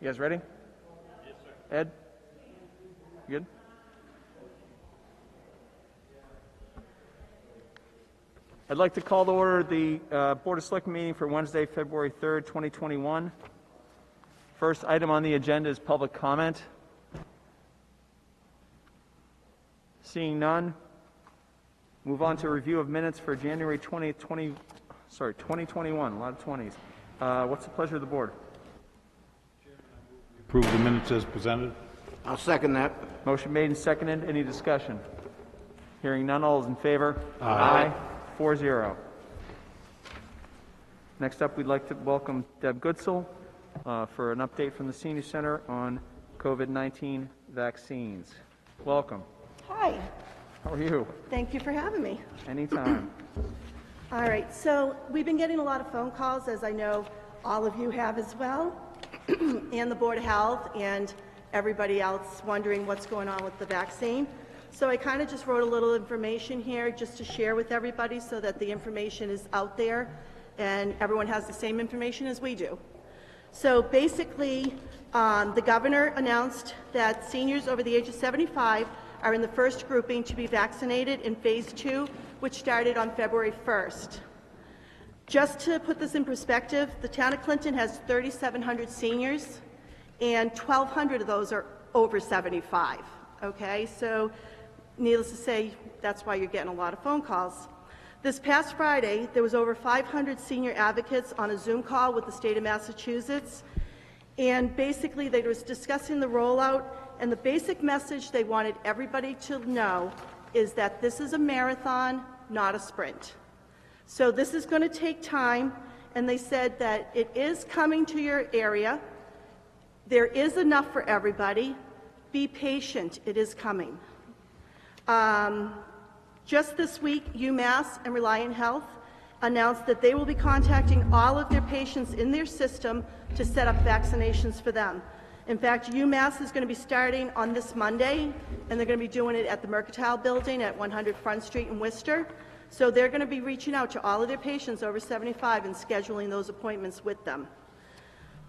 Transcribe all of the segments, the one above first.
You guys ready? Yes, sir. Ed? You good? I'd like to call to order the Board of Selectmen meeting for Wednesday, February 3rd, 2021. First item on the agenda is public comment. Seeing none, move on to review of minutes for January 20th, 2021, a lot of 20s. What's the pleasure of the board? Approve the minutes as presented. I'll second that. Motion made and seconded. Any discussion? Hearing none, all is in favor? Aye. 4-0. Next up, we'd like to welcome Deb Goodsell for an update from the Senior Center on COVID-19 vaccines. Welcome. Hi, How are you? thank you for having me. Anytime. All right, so we've been getting a lot of phone calls, as I know all of you have as well, and the Board of Health and everybody else wondering what's going on with the vaccine. So I kind of just wrote a little information here just to share with everybody so that the information is out there and everyone has the same information as we do. So basically, the governor announced that seniors over the age of 75 are in the first grouping to be vaccinated in phase 2, which started on February 1st. Just to put this in perspective, the town of Clinton has 3,700 seniors, and 1,200 of those are over 75, okay? So needless to say, that's why you're getting a lot of phone calls. This past Friday, there was over 500 senior advocates on a Zoom call with the state of Massachusetts, and basically they were discussing the rollout, and the basic message they wanted everybody to know is that this is a marathon, not a sprint. So this is going to take time, and they said that it is coming to your area. There is enough for everybody. Be patient, it is coming. Just this week, UMass and Reliant Health announced that they will be contacting all of their patients in their system to set up vaccinations for them. In fact, UMass is going to be starting on this Monday, and they're going to be doing it at the Mercantile Building at 100 Front Street in Worcester. So they're going to be reaching out to all of their patients over 75 and scheduling those appointments with them.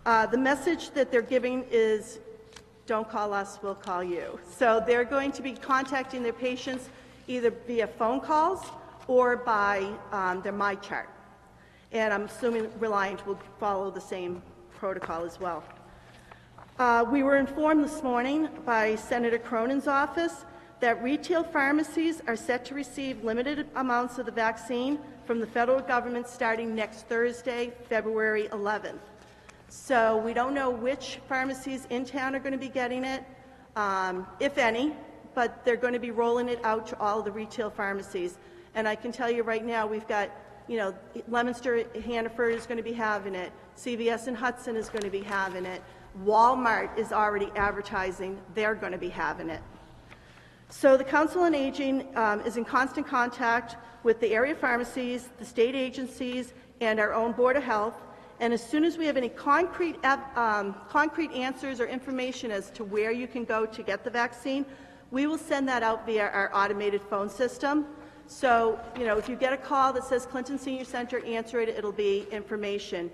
The message that they're giving is, don't call us, we'll call you. So they're going to be contacting their patients either via phone calls or by their MyChart. And I'm assuming Reliant will follow the same protocol as well. We were informed this morning by Senator Cronin's office that retail pharmacies are set to receive limited amounts of the vaccine from the federal government starting next Thursday, February 11th. So we don't know which pharmacies in town are going to be getting it, if any, but they're going to be rolling it out to all the retail pharmacies. And I can tell you right now, we've got, Leominster, Hannaford is going to be having it. CVS and Hudson is going to be having it. Walmart is already advertising they're going to be having it. So the Council on Aging is in constant contact with the area pharmacies, the state agencies, and our own Board of Health. And as soon as we have any concrete answers or information as to where you can go to get the vaccine, we will send that out via our automated phone system. So, if you get a call that says Clinton Senior Center, answer it, it'll be information.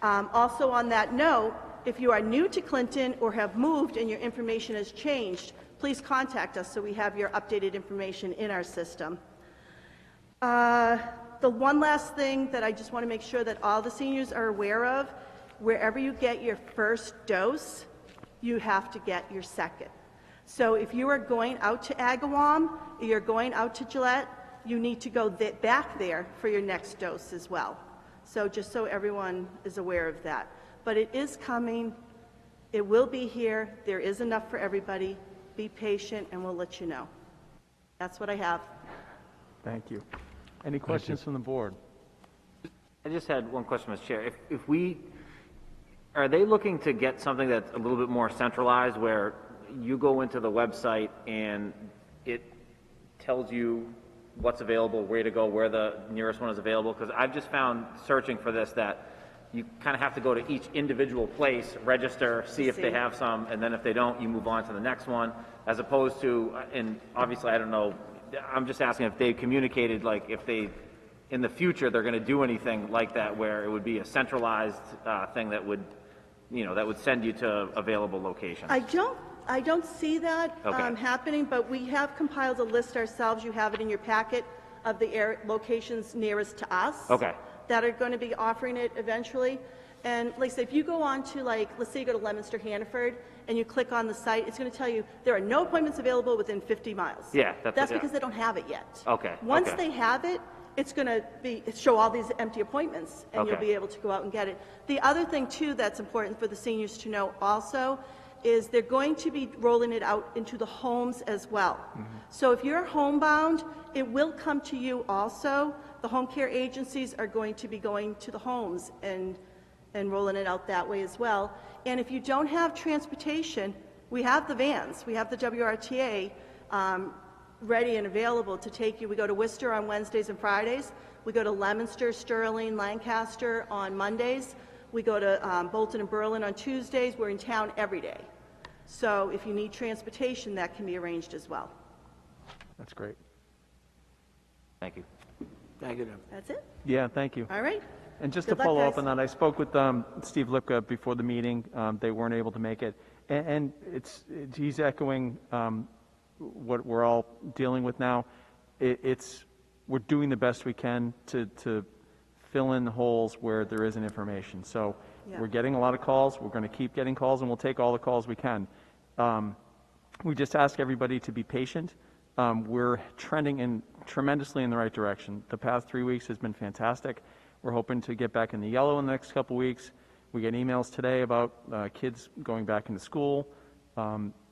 Also on that note, if you are new to Clinton or have moved and your information has changed, please contact us so we have your updated information in our system. The one last thing that I just want to make sure that all the seniors are aware of, wherever you get your first dose, you have to get your second. So if you are going out to Agawam, or you're going out to Gillette, you need to go back there for your next dose as well. So just so everyone is aware of that. But it is coming. It will be here. There is enough for everybody. Be patient, and we'll let you know. That's what I have. Thank you. Any questions from the board? I just had one question, Mr. Chair. Are they looking to get something that's a little bit more centralized where you go into the website and it tells you what's available, where to go, where the nearest one is available? Because I've just found searching for this that you kind of have to go to each individual place, register, see if they have some, and then if they don't, you move on to the next one, as opposed to, and obviously I don't know, I'm just asking if they communicated, like if they, in the future, they're going to do anything like that where it would be a centralized thing that would that would send you to available locations? I don't see that Okay. happening, but we have compiled a list ourselves. You have it in your packet of the locations nearest to us. Okay. That are going to be offering it eventually. And like I say, if you go on to let's say you go to Leominster, Hannaford, and you click on the site, it's going to tell you there are no appointments available within 50 miles. Yeah, that's yeah. because they don't have it yet. Okay, Once okay. they have it, it's going to show all these empty appointments, and you'll Okay. be able to go out and get it. The other thing, too, that's important for the seniors to know also is they're going to be rolling it out into the homes as well. So if you're homebound, it will come to you also. The home care agencies are going to be going to the homes and rolling it out that way as well. And if you don't have transportation, we have the vans. We have the WRTA ready and available to take you. We go to Worcester on Wednesdays and Fridays. We go to Leominster, Sterling, Lancaster on Mondays. We go to Bolton and Berlin on Tuesdays. We're in town every day. So if you need transportation, that can be arranged as well. That's great. Thank you. Thank you, Deb. That's it? Yeah, thank you. All right. And just Good to luck, follow up guys. on that, I spoke with Steve Lipka before the meeting. They weren't able to make it. And he's echoing what we're all dealing with now. We're doing the best we can to fill in the holes where there isn't information. So Yeah. we're getting a lot of calls. We're going to keep getting calls, and we'll take all the calls we can. We just ask everybody to be patient. We're trending tremendously in the right direction. The past 3 weeks has been fantastic. We're hoping to get back in the yellow in the next couple weeks. We get emails today about kids going back into school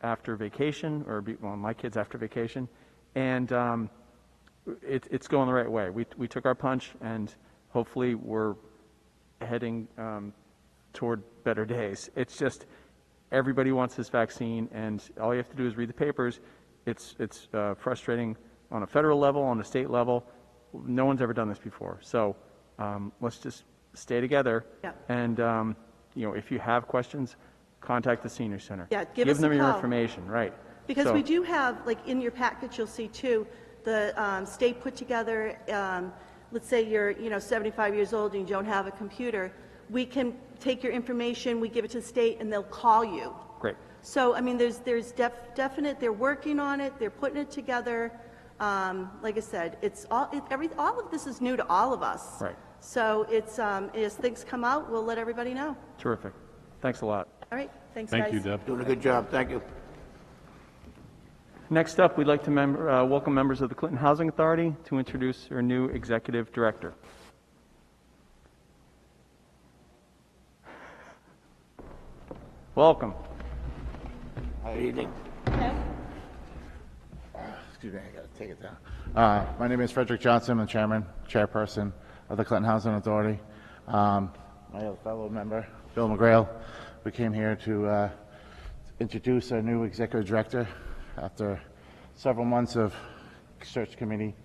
after vacation, my kids after vacation, and it's going the right way. We took our punch, and hopefully we're heading toward better days. It's just everybody wants this vaccine, and all you have to do is read the papers. It's frustrating on a federal level, on a state level. No one's ever done this before. So let's just stay together. Yeah. And if you have questions, contact the senior center. Yeah, give us a them your call. information, right? Because So- we do have, in your package, you'll see too, the state put together, let's say you're, 75 years old and you don't have a computer, we can take your information, we give it to the state, and they'll call you. Great. So, I mean, there's definite, they're working on it, they're putting it together. Like I said, all of this is new to all of us. Right. So it's, as things come out, we'll let everybody know. Terrific. Thanks a lot. All right, thanks, guys. Thank you, Deb. Doing a good job, thank you. Next up, we'd like to welcome members of the Clinton Housing Authority to introduce our new executive director. Welcome. Good evening. Excuse me, I gotta take it down. My name is Frederick Johnson. I'm the chairperson of the Clinton Housing Authority. My other fellow member, Bill McGrail, we came here to introduce our new executive director after several months of search committee,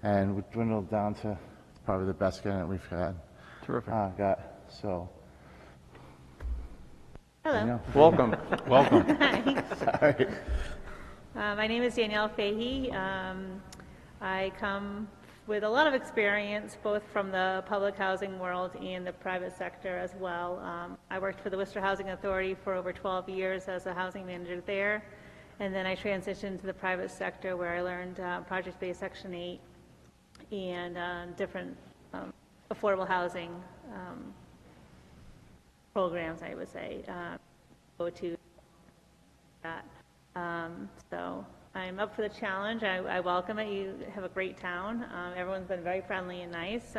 and we dwindled down to probably the best candidate we've had. Terrific. So, Hello. Welcome. Welcome. sorry. My name is Danielle Fahey. I come with a lot of experience, both from the public housing world and the private sector as well. I worked for the Worcester Housing Authority for over 12 years as a housing manager there, and then I transitioned to the private sector where I learned project-based Section 8 and different affordable housing programs, I would say, go to that. So I'm up for the challenge. I welcome it. You have a great town. Everyone's been very friendly and nice.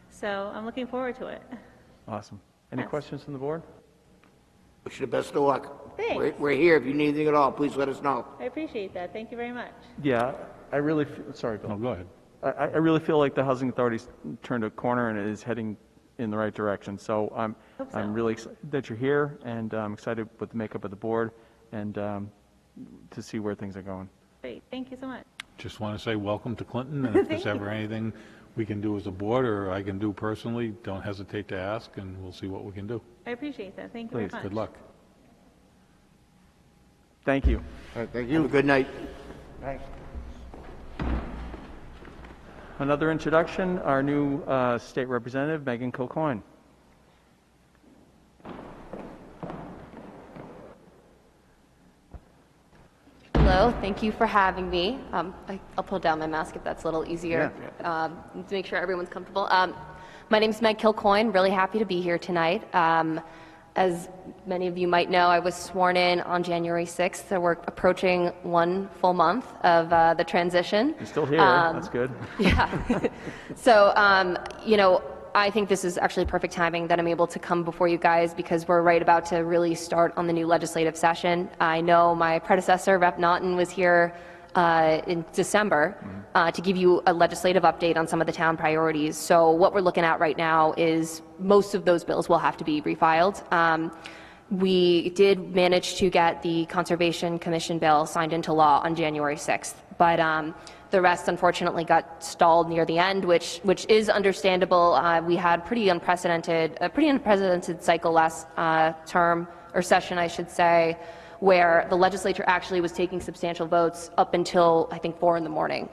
So I'm looking forward to it. Awesome. Any Yes. questions from the board? Wish you the best of luck. Thanks. We're here. If you need anything at all, please let us know. I appreciate that. Thank you very much. Yeah, I really feel, sorry, Bill. No, go ahead. I really feel like the housing authority's turned a corner and is heading in the right direction. So Hope so. I'm really excited that you're here, and I'm excited with the makeup of the board and to see where things are going. Great. Thank you so much. Just want to say welcome to Clinton, and if there's Thank ever anything we can do as a board or I can do personally, don't hesitate to ask, and we'll see what we can do. I appreciate that. Thank you Please. very much. Good luck. Thank you. All right, thank Have a you. good night. Another introduction, our new state representative, Megan Kilcoyne. you. Thank you for having me. I'll pull down my mask if that's a little easier to make sure everyone's comfortable. My name is Meg Kilcoyne. Really happy to be here tonight. As many of you might know, I was sworn in on January 6th, so we're approaching 1 full month of the transition. You're still here. That's good. Yeah. So, I think this is actually perfect timing that I'm able to come before you guys because we're right about to really start on the new legislative session. I know my predecessor, Rep. Naughton, was here in December to give you a legislative update on some of the town priorities. So what we're looking at right now is most of those bills will have to be refiled. We did manage to get the Conservation Commission bill signed into law on January 6th, but the rest unfortunately got stalled near the end, which is understandable. We had a pretty unprecedented cycle last term, or session I should say, where the legislature actually was taking substantial votes up until, I think, 4 in the morning.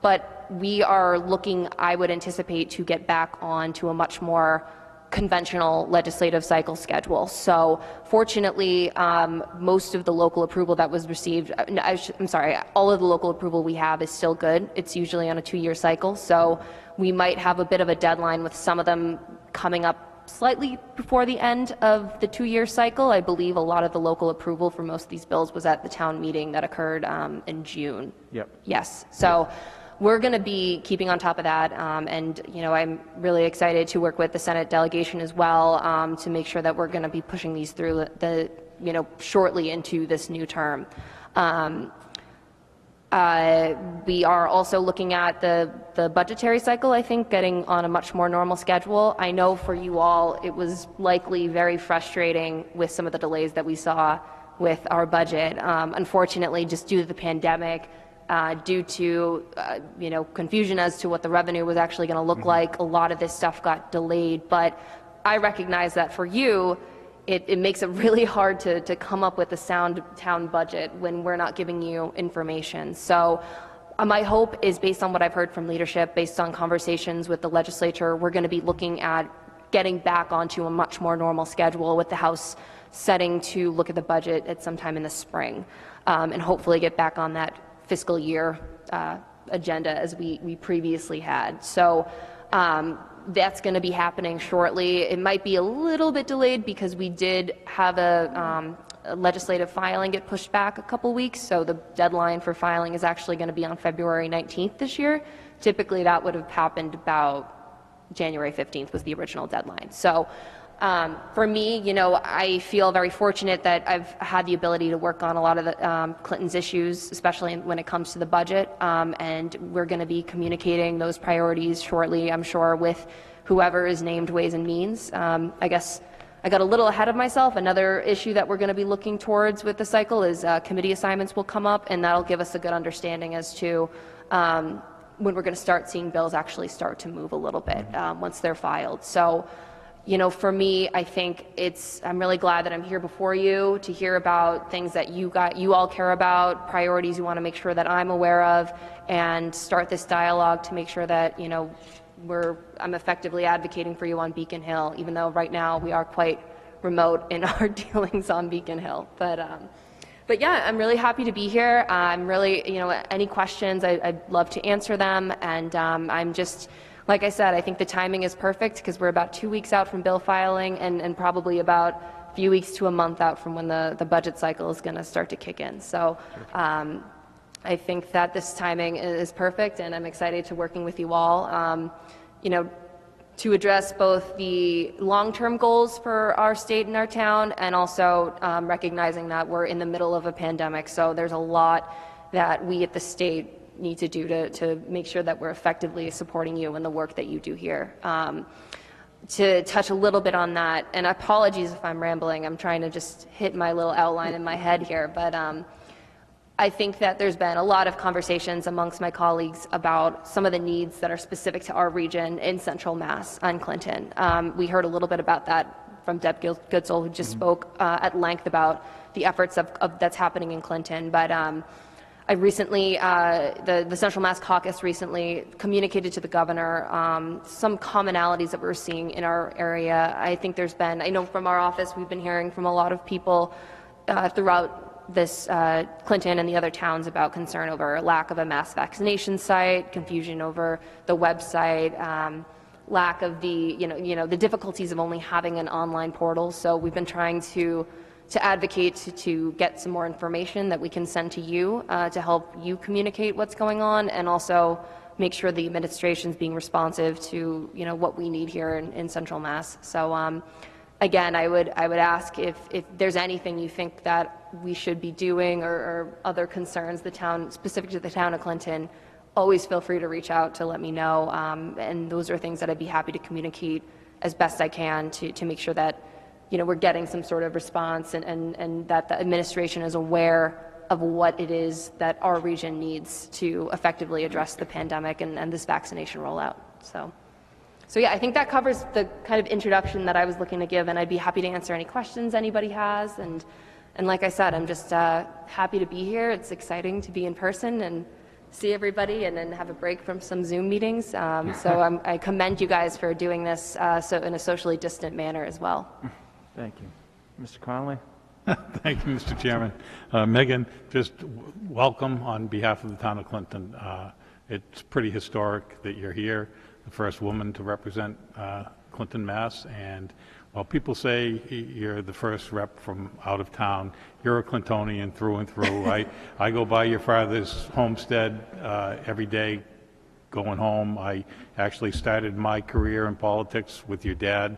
But we are looking, I would anticipate, to get back on to a much more conventional legislative cycle schedule. So fortunately, most of the local approval that was received, I'm sorry, all of the local approval we have is still good. It's usually on a 2-year cycle. So we might have a bit of a deadline with some of them coming up slightly before the end of the 2-year cycle. I believe a lot of the local approval for most of these bills was at the town meeting that occurred in June. Yep. Yes. So we're going to be keeping on top of that, and I'm really excited to work with the Senate delegation as well to make sure that we're going to be pushing these through shortly into this new term. We are also looking at the budgetary cycle, I think, getting on a much more normal schedule. I know for you all, it was likely very frustrating with some of the delays that we saw with our budget. Unfortunately, just due to the pandemic, due to confusion as to what the revenue was actually going to look like, a lot of this stuff got delayed. But I recognize that for you, it makes it really hard to come up with a sound town budget when we're not giving you information. So my hope is, based on what I've heard from leadership, based on conversations with the legislature, we're going to be looking at getting back onto a much more normal schedule, with the House setting to look at the budget at some time in the spring, and hopefully get back on that fiscal year agenda as we previously had. So that's going to be happening shortly. It might be a little bit delayed because we did have a legislative filing get pushed back a couple weeks, so the deadline for filing is actually going to be on February 19th this year. Typically that would have happened about January 15th was the original deadline. So for me, I feel very fortunate that I've had the ability to work on a lot of the Clinton's issues, especially when it comes to the budget, and we're going to be communicating those priorities shortly, I'm sure, with whoever is named Ways and Means. I guess I got a little ahead of myself. Another issue that we're going to be looking towards with the cycle is committee assignments will come up, and that'll give us a good understanding as to when we're going to start seeing bills actually start to move a little bit once they're filed. So, for me, I think I'm really glad that I'm here before you to hear about things that you all care about, priorities you want to make sure that I'm aware of, and start this dialogue to make sure that, I'm effectively advocating for you on Beacon Hill, even though right now we are quite remote in our dealings on Beacon Hill. But yeah, I'm really happy to be here. I'm really, any questions, I'd love to answer them, and I'm just, like I said, I think the timing is perfect because we're about 2 weeks out from bill filing and probably about a few weeks to a month out from when the budget cycle is going to start to kick in. So I think that this timing is perfect, and I'm excited to working with you all, to address both the long-term goals for our state and our town, and also recognizing that we're in the middle of a pandemic. So there's a lot that we at the state need to do to make sure that we're effectively supporting you in the work that you do here. To touch a little bit on that, and apologies if I'm rambling, I'm trying to just hit my little outline in my head here, but I think that there's been a lot of conversations amongst my colleagues about some of the needs that are specific to our region in Central Mass and Clinton. We heard a little bit about that from Deb Goodsell, who just spoke at length about the efforts of that's happening in Clinton, but I recently, the Central Mass Caucus recently communicated to the governor some commonalities that we're seeing in our area. I think I know from our office, we've been hearing from a lot of people throughout this Clinton and the other towns about concern over lack of a mass vaccination site, confusion over the website, lack of the the difficulties of only having an online portal. So we've been trying to advocate to get some more information that we can send to you to help you communicate what's going on, and also make sure the administration's being responsive to what we need here in Central Mass. So again, I would ask if there's anything you think that we should be doing, or other concerns specific to the town of Clinton, always feel free to reach out to let me know. And those are things that I'd be happy to communicate as best I can to make sure that we're getting some sort of response, and that the administration is aware of what it is that our region needs to effectively address the pandemic and this vaccination rollout. So yeah, I think that covers the kind of introduction that I was looking to give, and I'd be happy to answer any questions anybody has. And like I said, I'm just happy to be here. It's exciting to be in person and see everybody, and then have a break from some Zoom meetings. So I commend you guys for doing this so in a socially distant manner as well. Thank you. Mr. Connolly? Thank you, Mr. Chairman. Megan, just welcome on behalf of the town of Clinton. It's pretty historic that you're here, the first woman to represent Clinton, Mass. And while people say you're the first rep from out of town, you're a Clintonian through and through. I go by your father's homestead every day going home. I actually started my career in politics with your dad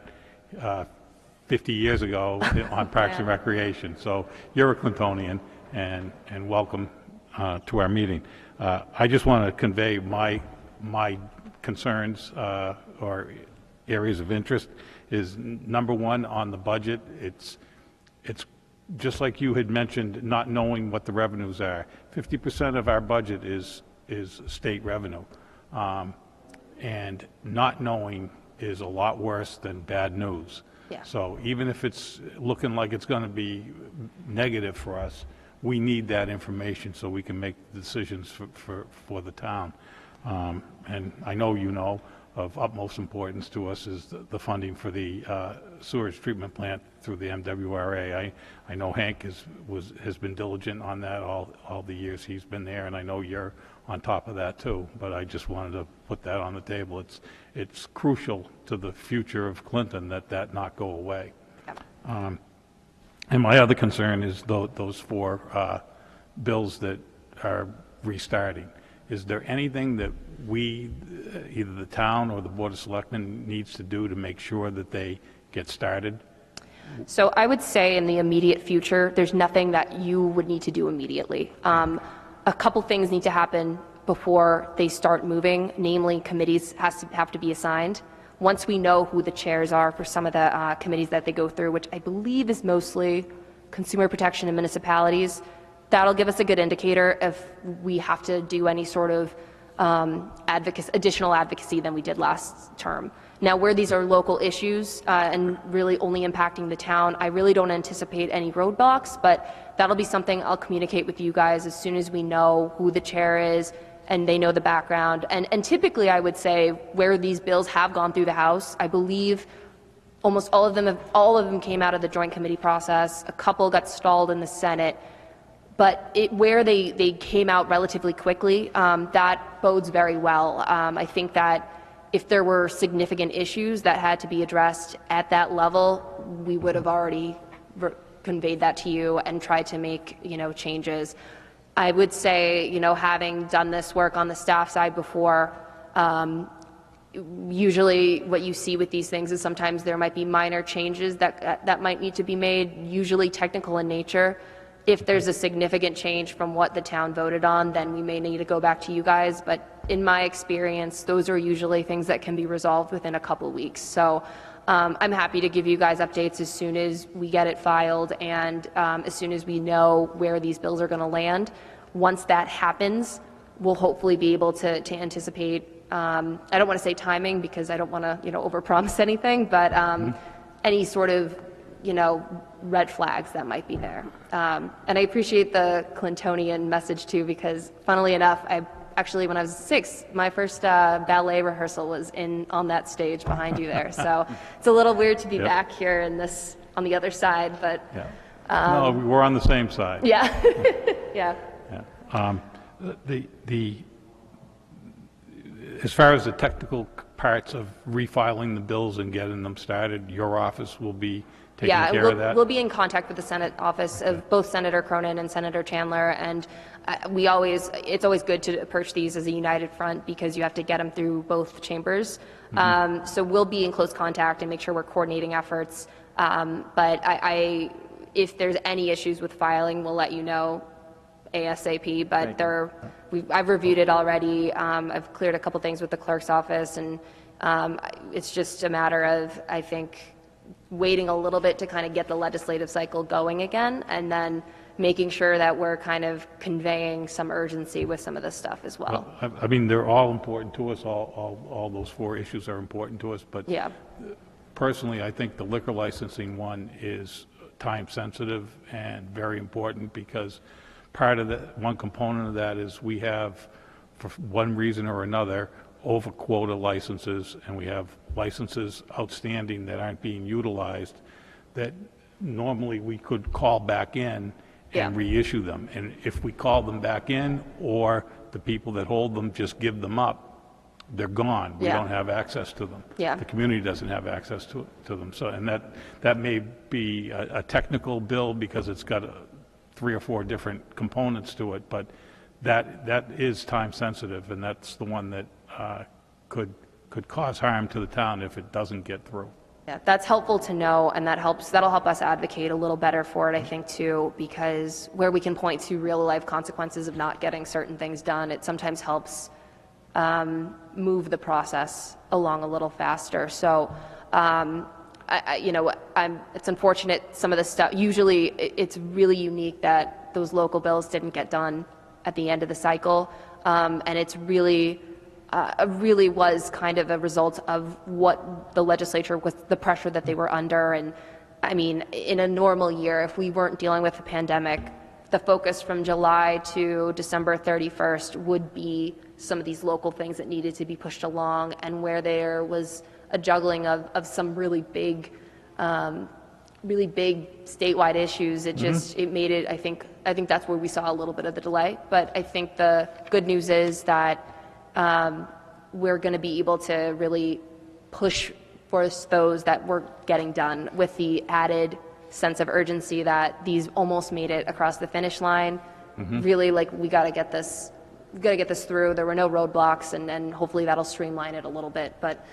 50 years ago on Parks and Recreation. So you're a Clintonian, and welcome to our meeting. I just want to convey my concerns or areas of interest. Is number one, on the budget. It's just like you had mentioned, not knowing what the revenues are. 50% of our budget is state revenue, and not knowing is a lot worse than bad news. Yeah. So even if it's looking like it's going to be negative for us, we need that information so we can make decisions for the town. And I know of utmost importance to us is the funding for the sewage treatment plant through the MWRA. I know Hank has been diligent on that all the years he's been there, and I know you're on top of that too. But I just wanted to put that on the table. It's crucial to the future of Clinton that not go away. Yep. And my other concern is those four bills that are restarting. Is there anything that we, either the town or the Board of Selectmen, needs to do to make sure that they get started? So I would say in the immediate future, there's nothing that you would need to do immediately. A couple things need to happen before they start moving, namely committees have to be assigned. Once we know who the chairs are for some of the committees that they go through, which I believe is mostly consumer protection and municipalities, that'll give us a good indicator if we have to do any sort of additional advocacy than we did last term. Now, where these are local issues and really only impacting the town, I really don't anticipate any roadblocks, but that'll be something I'll communicate with you guys as soon as we know who the chair is and they know the background. And typically, I would say where these bills have gone through the House, I believe almost all of them came out of the joint committee process. A couple got stalled in the Senate. But where they came out relatively quickly, that bodes very well. I think that if there were significant issues that had to be addressed at that level, we would have already conveyed that to you and tried to make changes. I would say, having done this work on the staff side before, usually what you see with these things is sometimes there might be minor changes that might need to be made, usually technical in nature. If there's a significant change from what the town voted on, then we may need to go back to you guys. But in my experience, those are usually things that can be resolved within a couple weeks. So I'm happy to give you guys updates as soon as we get it filed and as soon as we know where these bills are going to land. Once that happens, we'll hopefully be able to anticipate, I don't want to say timing because I don't want to overpromise anything, but any sort of red flags that might be there. And I appreciate the Clintonian message too, because funnily enough, when I was 6, my first ballet rehearsal was on that stage behind you there. So it's a little weird to be back here on the other side, but No, we're on the same side. Yeah, yeah. Yeah. As far as the technical parts of refiling the bills and getting them started, your office will be taking care of that? We'll be in contact with the Senate office of both Senator Cronin and Senator Chandler, and it's always good to approach these as a united front because you have to get them through both chambers. So we'll be in close contact and make sure we're coordinating efforts. But if there's any issues with filing, we'll let you know ASAP, but I've reviewed it already. I've cleared a couple things with the clerk's office, and it's just a matter of, I think, waiting a little bit to kind of get the legislative cycle going again, and then making sure that we're kind of conveying some urgency with some of this stuff as well. I mean, they're all important to us. All those 4 issues are important to us, but Yeah. personally, I think the liquor licensing one is time sensitive and very important because one component of that is we have, for one reason or another, over quota licenses, and we have licenses outstanding that aren't being utilized that normally we could call back in and reissue them. And if we call them back in, or the people that hold them just give them up, they're gone. We don't have access to them. The community doesn't have access to them. So, and that may be a technical bill because it's got 3 or 4 different components to it, but that is time sensitive, and that's the one that could cause harm to the town if it doesn't get through. Yeah, that's helpful to know, and that'll help us advocate a little better for it, I think, too, because where we can point to real life consequences of not getting certain things done, it sometimes helps move the process along a little faster. So, it's unfortunate some of the stuff. Usually, it's really unique that those local bills didn't get done at the end of the cycle, and it's really was kind of a result of what the legislature was, the pressure that they were under. And I mean, in a normal year, if we weren't dealing with the pandemic, the focus from July to December 31st would be some of these local things that needed to be pushed along, and where there was a juggling of some really big statewide issues. It just, it made it, I think that's where we saw a little bit of the delay. But I think the good news is that we're going to be able to really push for those that were getting done with the added sense of urgency that these almost made it across the finish line. Really, like, we got to get this through. There were no roadblocks, and hopefully that'll streamline it a little bit. But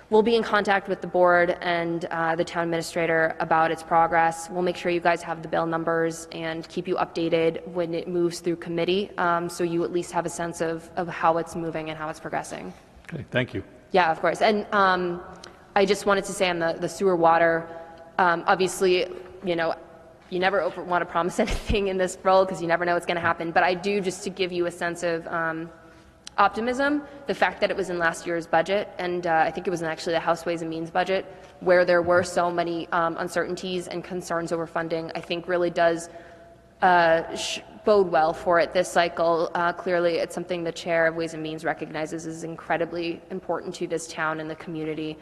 we'll be in contact with the board and the town administrator about its progress. We'll make sure you guys have the bill numbers and keep you updated when it moves through committee, so you at least have a sense of how it's moving and how it's progressing. Okay, thank you. Yeah, of course. And I just wanted to say on the sewer water, obviously, you never want to promise anything in this role because you never know what's going to happen. But I do, just to give you a sense of optimism, the fact that it was in last year's budget, and I think it was actually the House Ways and Means budget, where there were so many uncertainties and concerns over funding, I think really does bode well for it this cycle. Clearly, it's something the chair of Ways and Means recognizes is incredibly important to this town and the community.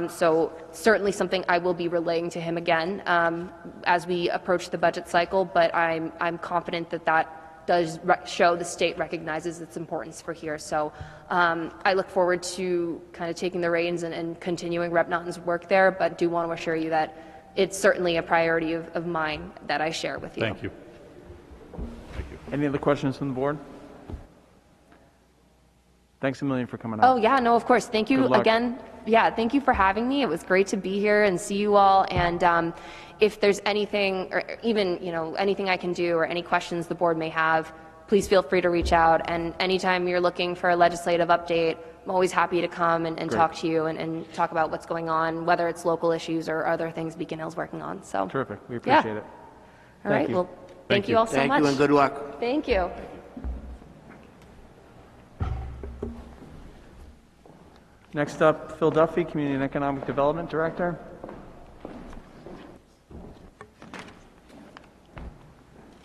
So certainly something I will be relaying to him again as we approach the budget cycle, but I'm confident that does show the state recognizes its importance for here. So I look forward to kind of taking the reins and continuing Rep. Naughton's work there, but do want to assure you that it's certainly a priority of mine that I share with you. Thank you. Any other questions from the board? Thanks a million for coming out. Oh, yeah, no, of course. Thank you again. Yeah, thank you for having me. It was great to be here and see you all. And if there's anything, or even, anything I can do or any questions the board may have, please feel free to reach out. And anytime you're looking for a legislative update, I'm always happy to come and talk to you and talk about what's going on, whether it's local issues or other things Beacon Hill's working on. So Terrific. We appreciate it. All right. you. Well, thank you all so much. Thank you and good luck. Thank you. Next up, Phil Duffy, Community and Economic Development Director.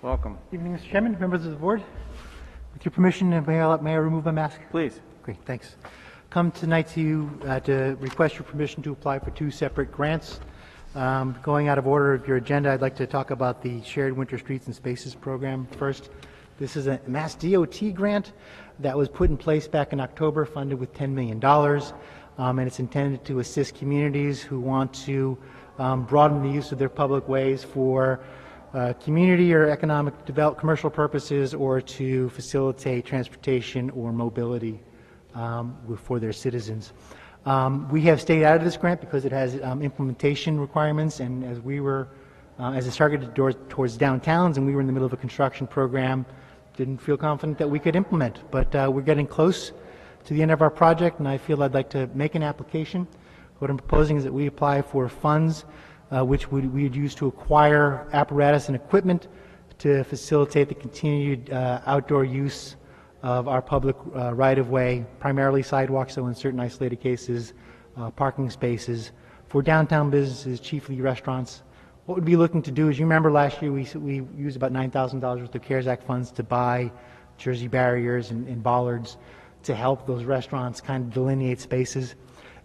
Welcome. Evening, Mr. Chairman, members of the board. With your permission, may I remove my mask? Please. Great, thanks. Come tonight to you to request your permission to apply for 2 separate grants. Going out of order of your agenda, I'd like to talk about the Shared Winter Streets and Spaces program first. This is a Mass DOT grant that was put in place back in October, funded with $10 million, and it's intended to assist communities who want to broaden the use of their public ways for community or economic commercial purposes, or to facilitate transportation or mobility for their citizens. We have stayed out of this grant because it has implementation requirements, and as it's targeted towards downtowns, and we were in the middle of a construction program, didn't feel confident that we could implement. But we're getting close to the end of our project, and I feel I'd like to make an application. What I'm proposing is that we apply for funds which we would use to acquire apparatus and equipment to facilitate the continued outdoor use of our public right-of-way, primarily sidewalks, so in certain isolated cases, parking spaces, for downtown businesses, chiefly restaurants. What we'd be looking to do is, you remember last year we used about $9,000 worth of CARES Act funds to buy Jersey barriers and bollards to help those restaurants kind of delineate spaces.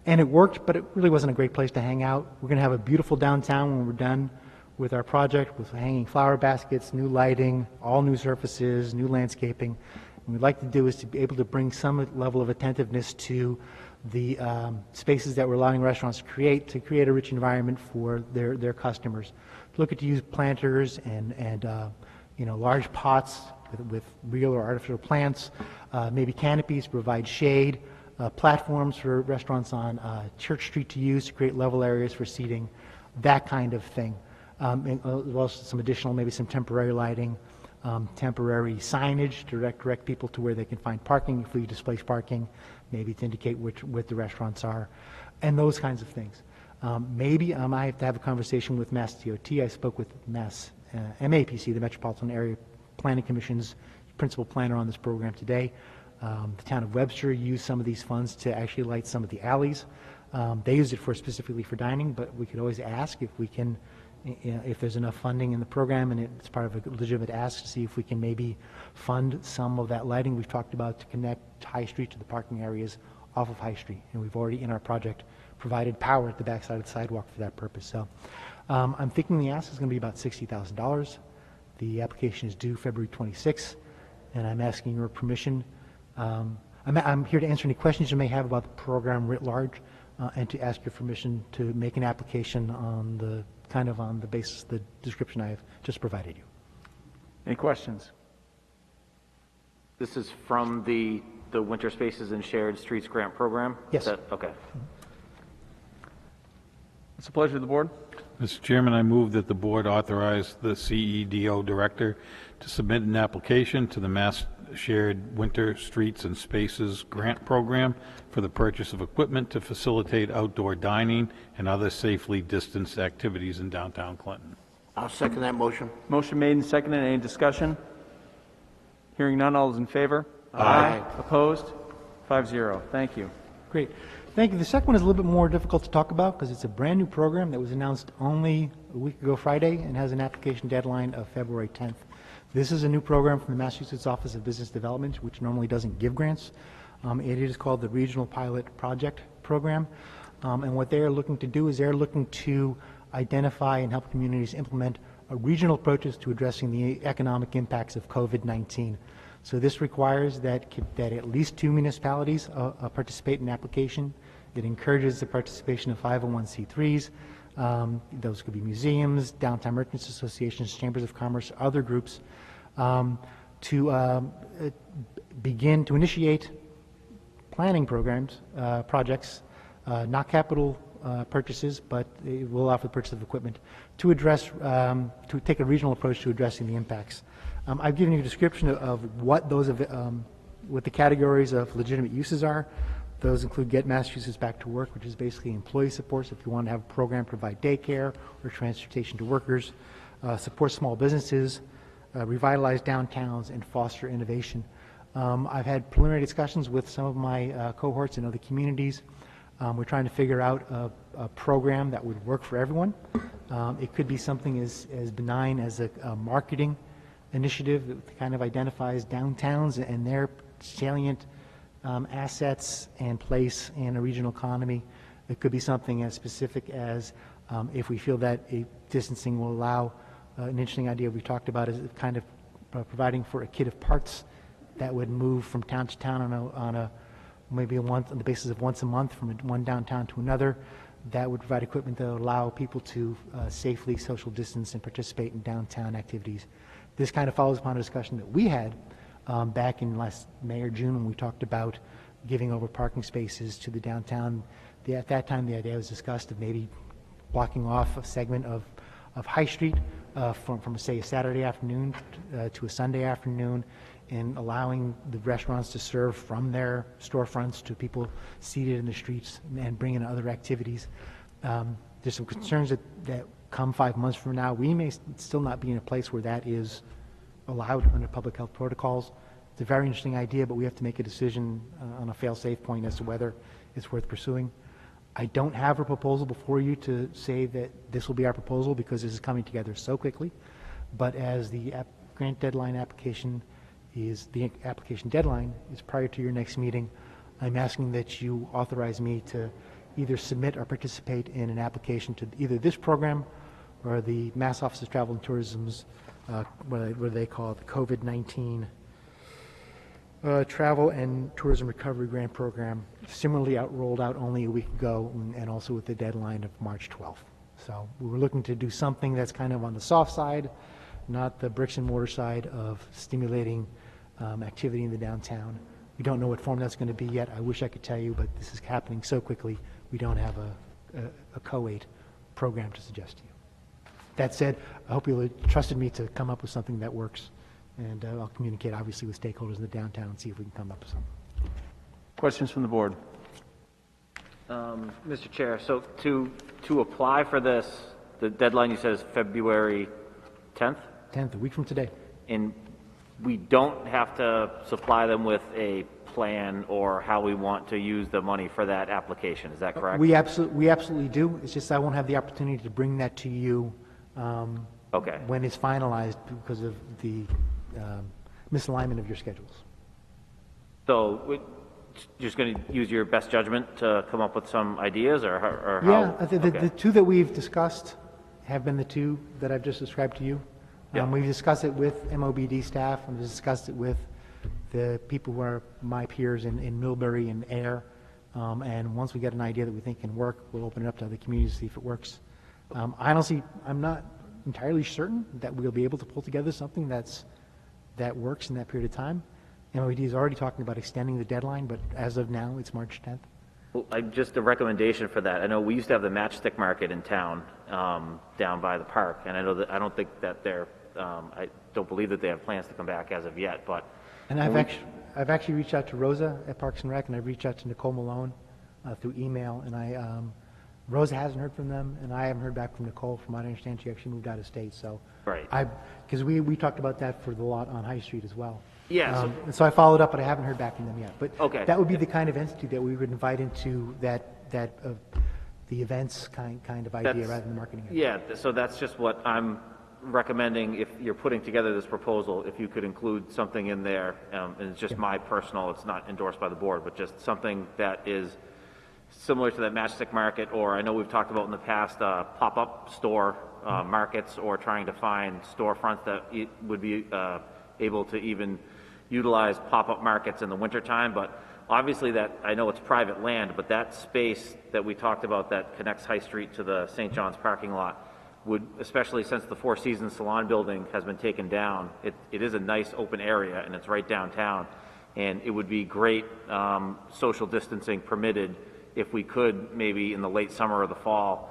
And it worked, but it really wasn't a great place to hang out. We're going to have a beautiful downtown when we're done with our project, with hanging flower baskets, new lighting, all new surfaces, new landscaping. What we'd like to do is to be able to bring some level of attentiveness to the spaces that we're allowing restaurants to create a rich environment for their customers. Look at to use planters and large pots with real or artificial plants, maybe canopies to provide shade, platforms for restaurants on Church Street to use to create level areas for seating, that kind of thing. And also some additional, maybe some temporary lighting, temporary signage to direct people to where they can find parking, if we displace parking, maybe to indicate what the restaurants are, and those kinds of things. Maybe I have to have a conversation with Mass DOT. I spoke with MAPC, the Metropolitan Area Planning Commission's principal planner on this program today. The town of Webster used some of these funds to actually light some of the alleys. They used it specifically for dining, but we could always ask if we can, if there's enough funding in the program, and it's part of a legitimate ask to see if we can maybe fund some of that lighting we've talked about to connect High Street to the parking areas off of High Street. And we've already, in our project, provided power at the backside of the sidewalk for that purpose. So I'm thinking the ask is going to be about $60,000. The application is due February 26th, and I'm asking your permission. I'm here to answer any questions you may have about the program writ large, and to ask your permission to make an application on the basis of the description I have just provided you. Any questions? This is from the Winter Spaces and Shared Streets Grant Program? Yes. Okay. It's a pleasure of the board. Mr. Chairman, I move that the board authorize the CEDO director to submit an application to the Mass Shared Winter Streets and Spaces Grant Program for the purchase of equipment to facilitate outdoor dining and other safely distanced activities in downtown Clinton. I'll second that motion. Motion made and seconded. Any discussion? Hearing none, all those in favor? Aye. Opposed? 5-0. Thank you. Great. Thank you. The second one is a little bit more difficult to talk about because it's a brand new program that was announced only a week ago Friday and has an application deadline of February 10th. This is a new program from the Massachusetts Office of Business Development, which normally doesn't give grants. It is called the Regional Pilot Project Program. And what they are looking to do is they're looking to identify and help communities implement regional approaches to addressing the economic impacts of COVID-19. So this requires that at least 2 municipalities participate in the application. It encourages the participation of 501c3s. Those could be museums, downtown merchants associations, chambers of commerce, other groups, to begin to initiate planning programs, projects, not capital purchases, but it will allow for the purchase of equipment to address, to take a regional approach to addressing the impacts. I've given you a description of what what the categories of legitimate uses are. Those include Get Massachusetts Back to Work, which is basically employee support. So if you want to have a program to provide daycare or transportation to workers, support small businesses, revitalize downtowns, and foster innovation. I've had preliminary discussions with some of my cohorts in other communities. We're trying to figure out a program that would work for everyone. It could be something as benign as a marketing initiative that kind of identifies downtowns and their salient assets and place in a regional economy. It could be something as specific as If we feel that a distancing will allow, an interesting idea we talked about is kind of providing for a kit of parts that would move from town to town on a maybe on the basis of once a month from one downtown to another. That would provide equipment that would allow people to safely social distance and participate in downtown activities. This kind of follows upon a discussion that we had back in last May or June when we talked about giving over parking spaces to the downtown. At that time, the idea was discussed of maybe blocking off a segment of High Street from say, a Saturday afternoon to a Sunday afternoon, and allowing the restaurants to serve from their storefronts to people seated in the streets and bring in other activities. There's some concerns that come 5 months from now, we may still not be in a place where that is allowed under public health protocols. It's a very interesting idea, but we have to make a decision on a fail-safe point as to whether it's worth pursuing. I don't have a proposal before you to say that this will be our proposal because this is coming together so quickly, but as the grant deadline application deadline is prior to your next meeting, I'm asking that you authorize me to either submit or participate in an application to either this program or the Mass Office of Travel and Tourism's, what they call the COVID-19 Travel and Tourism Recovery Grant Program, similarly rolled out only a week ago, and also with the deadline of March 12th. So we were looking to do something that's kind of on the soft side, not the bricks and mortar side of stimulating activity in the downtown. We don't know what form that's going to be yet. I wish I could tell you, but this is happening so quickly, we don't have a co-8 program to suggest to you. That said, I hope you'll trusted me to come up with something that works, and I'll communicate obviously with stakeholders in the downtown and see if we can come up with something. Questions from the board? Mr. Chair, so to apply for this, the deadline you said is February 10th? 10th, a week from today. And we don't have to supply them with a plan or how we want to use the money for that application, is that correct? We absolutely do. It's just I won't have the opportunity to bring that to you Okay. when it's finalized because of the misalignment of your schedules. So we're just going to use your best judgment to come up with some ideas, or how? Yeah, the Okay. two that we've discussed have been the two that I've just described to you. Yeah. We've discussed it with MOBD staff, and we've discussed it with the people who are my peers in Millbury and Air. And once we get an idea that we think can work, we'll open it up to other communities to see if it works. Honestly, I'm not entirely certain that we'll be able to pull together something that works in that period of time. MOBD is already talking about extending the deadline, but as of now, it's March 10th. Well, just a recommendation for that. I know we used to have the matchstick market in town, down by the park, and I know that I don't think that I don't believe that they have plans to come back as of yet, but. And I've actually reached out to Rosa at Parks and Rec, and I've reached out to Nicole Malone through email, and Rosa hasn't heard from them, and I haven't heard back from Nicole. From what I understand, she actually moved out of state. So, Right. Because we talked about that for the lot on High Street as well. Yeah. And so I followed up, but I haven't heard back from them yet. But Okay. that would be the kind of entity that we would invite into the events kind of idea That's- rather than the marketing. Yeah, so that's just what I'm recommending. If you're putting together this proposal, if you could include something in there, and it's just my personal, it's not endorsed by the board, but just something that is similar to that matchstick market, or I know we've talked about in the past, pop-up store markets, or trying to find storefronts that would be able to even utilize pop-up markets in the wintertime. But obviously that, I know it's private land, but that space that we talked about that connects High Street to the St. John's parking lot would, especially since the Four Seasons Salon building has been taken down, it is a nice open area and it's right downtown. And it would be great, social distancing permitted, if we could maybe in the late summer or the fall,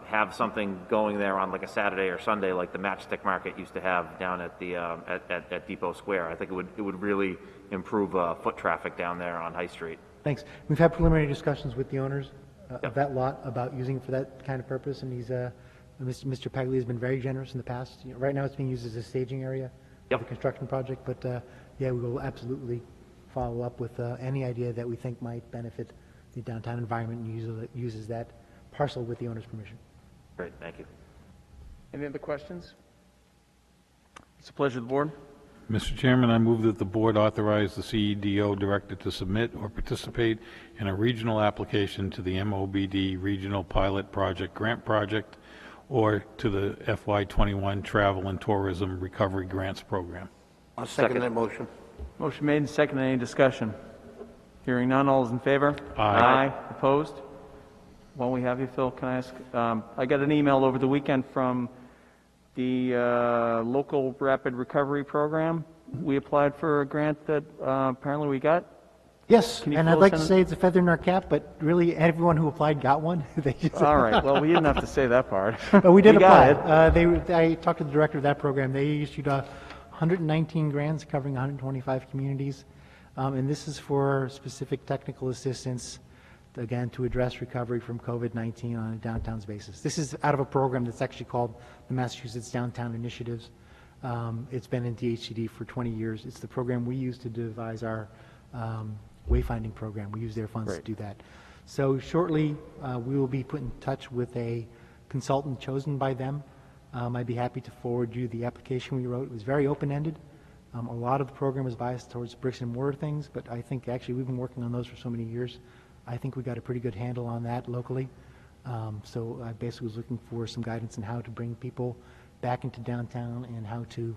have something going there on like a Saturday or Sunday, like the Matchstick Market used to have down at the at Depot Square. I think it would really improve foot traffic down there on High Street. Thanks. We've had preliminary discussions with the owners of that lot about using it for that kind of purpose, and Mr. Paglia has been very generous in the past. Right now it's being used as a staging area Yep. for the construction project, but yeah, we will absolutely follow up with any idea that we think might benefit the downtown environment and uses that parcel with the owner's permission. Great, thank you. Any other questions? It's a pleasure of the board. Mr. Chairman, I move that the board authorize the CEDO director to submit or participate in a regional application to the MOBD Regional Pilot Project Grant Project or to the FY21 Travel and Tourism Recovery Grants Program. I'll second that motion. Motion made and seconded. Any discussion? Hearing none, all is in favor? Aye. Opposed? While we have you, Phil, can I ask, I got an email over the weekend from the local rapid recovery program. We applied for a grant that apparently we got. Yes, Can you and fill I'd like us to in? say it's a feather in our cap, but really everyone who applied got one. They just, All right, well, we didn't have to say that part. but we did got apply. it. I talked to the director of that program. They issued 119 grants covering 125 communities, and this is for specific technical assistance, again, to address recovery from COVID-19 on a downtown's basis. This is out of a program that's actually called the Massachusetts Downtown Initiatives. It's been in DHCD for 20 years. It's the program we use to devise our wayfinding program. We use their funds to Great. do that. So shortly, we will be put in touch with a consultant chosen by them. I'd be happy to forward you the application we wrote. It was very open-ended. A lot of the program was biased towards bricks and mortar things, but I think actually we've been working on those for so many years. I think we got a pretty good handle on that locally. So I basically was looking for some guidance on how to bring people back into downtown and how to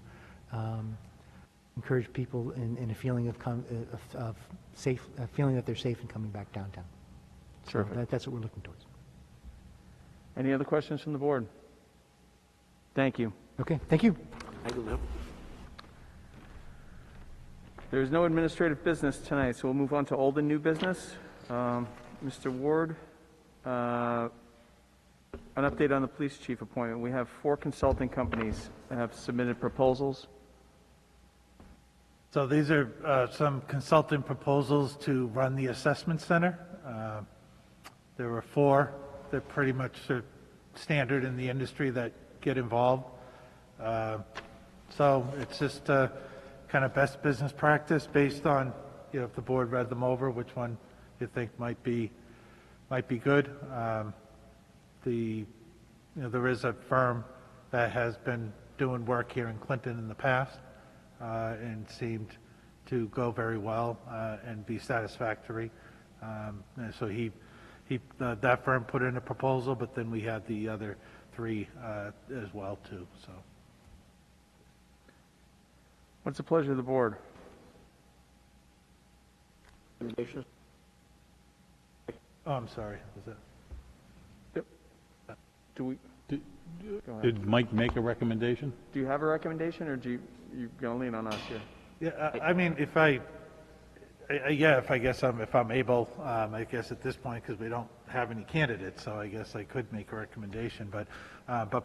encourage people in a feeling of safe, a feeling that they're safe in coming back downtown. So Terrific. that's what we're looking towards. Any other questions from the board? Thank you. Okay, thank you. Thank you, Lou. There is no administrative business tonight, so we'll move on to old and new business. Mr. Ward, an update on the police chief appointment. We have 4 consulting companies that have submitted proposals. So these are some consulting proposals to run the assessment center. There were 4 that pretty much are standard in the industry that get involved. So it's just kind of best business practice based on, if the board read them over, which one you think might be good. There is a firm that has been doing work here in Clinton in the past and seemed to go very well and be satisfactory. And so that firm put in a proposal, but then we had the other 3 as well too. So What's the pleasure of the board? Recommendations? oh, I'm sorry. Was that? Do we, Did go ahead. did Mike make a recommendation? Do you have a recommendation, or you going to lean on us here? Yeah, I mean, if I guess if I'm able, I guess at this point, because we don't have any candidates, so I guess I could make a recommendation. But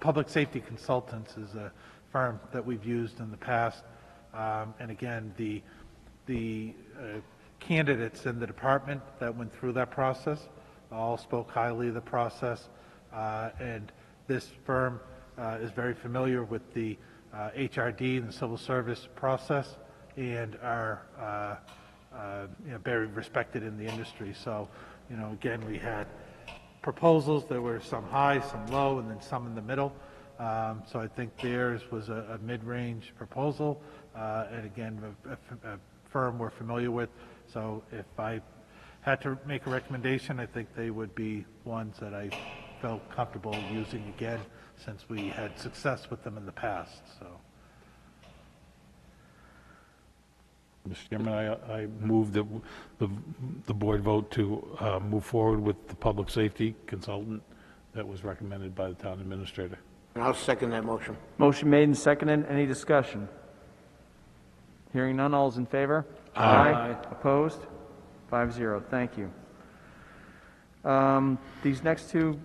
Public Safety Consultants is a firm that we've used in the past, and again, the candidates in the department that went through that process all spoke highly of the process, and this firm is very familiar with the HRD and the civil service process, and are very respected in the industry. So, again, we had proposals. There were some high, some low, and then some in the middle. So I think theirs was a mid-range proposal, and again, a firm we're familiar with. So if I had to make a recommendation, I think they would be ones that I felt comfortable using again, since we had success with them in the past. So. Mr. Chairman, I move that the board vote to move forward with the public safety consultant that was recommended by the town administrator. And I'll second that motion. Motion made and seconded. Any discussion? Hearing none, all is in favor? Aye. Opposed? 5-0. Thank you. These next 2,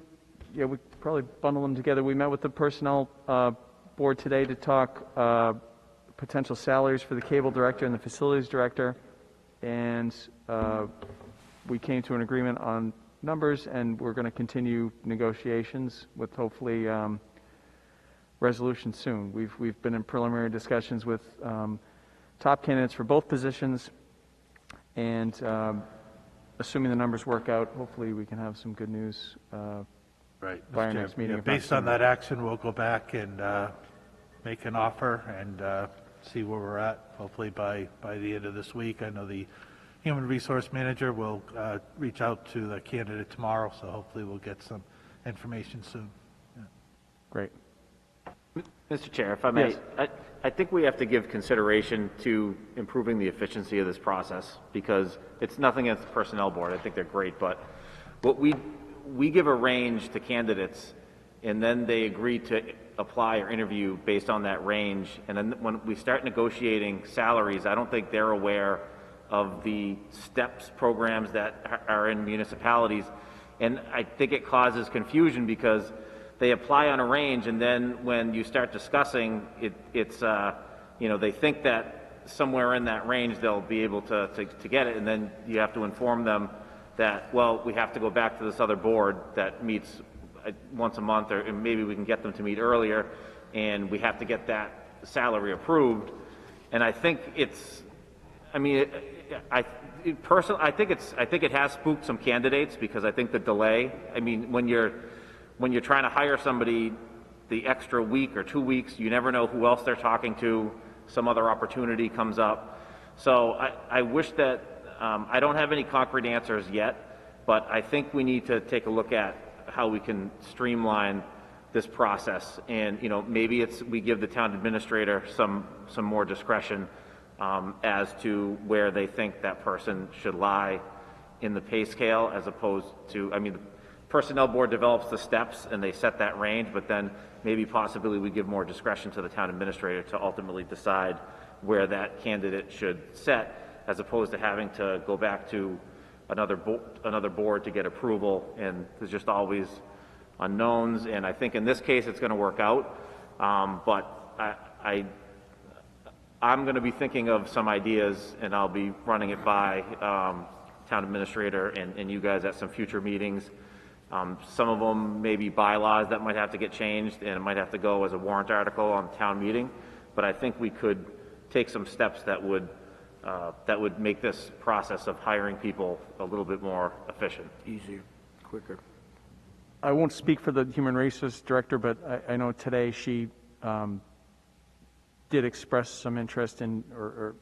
we probably bundle them together. We met with the personnel board today to talk potential salaries for the cable director and the facilities director, and we came to an agreement on numbers, and we're going to continue negotiations with hopefully resolution soon. We've been in preliminary discussions with top candidates for both positions, and assuming the numbers work out, hopefully we can have some good news Right. by our Mr. next meeting. Yeah, if not based on sooner. that action, we'll go back and make an offer and see where we're at, hopefully by the end of this week. I know the Human Resource Manager will reach out to the candidate tomorrow, so hopefully we'll get some information soon. Great. Mr. Chair, if I may, Yes. I think we have to give consideration to improving the efficiency of this process, because it's nothing against the Personnel Board. I think they're great, but what we give a range to candidates, and then they agree to apply or interview based on that range. And then when we start negotiating salaries, I don't think they're aware of the STEPS programs that are in municipalities. And I think it causes confusion because they apply on a range, and then when you start discussing it, it's they think that somewhere in that range they'll be able to get it, and then you have to inform them that, well, we have to go back to this other board that meets once a month, or maybe we can get them to meet earlier, and we have to get that salary approved. And I think I think it has spooked some candidates, because I think the delay, when you're trying to hire somebody, the extra week or 2 weeks, you never know who else they're talking to, some other opportunity comes up. So I wish that, I don't have any concrete answers yet, but I think we need to take a look at how we can streamline this process. And, maybe we give the town administrator some more discretion as to where they think that person should lie in the pay scale, as opposed to, the Personnel Board develops the steps and they set that range, but then maybe possibly we give more discretion to the town administrator to ultimately decide where that candidate should set, as opposed to having to go back to another board to get approval, and there's just always unknowns. And I think in this case it's going to work out, but I'm going to be thinking of some ideas, and I'll be running it by town administrator and you guys at some future meetings. Some of them may be bylaws that might have to get changed, and it might have to go as a warrant article on town meeting, but I think we could take some steps that would make this process of hiring people a little bit more efficient. Easier, quicker. I won't speak for the Human Resources Director, but I know today she did express some interest in, or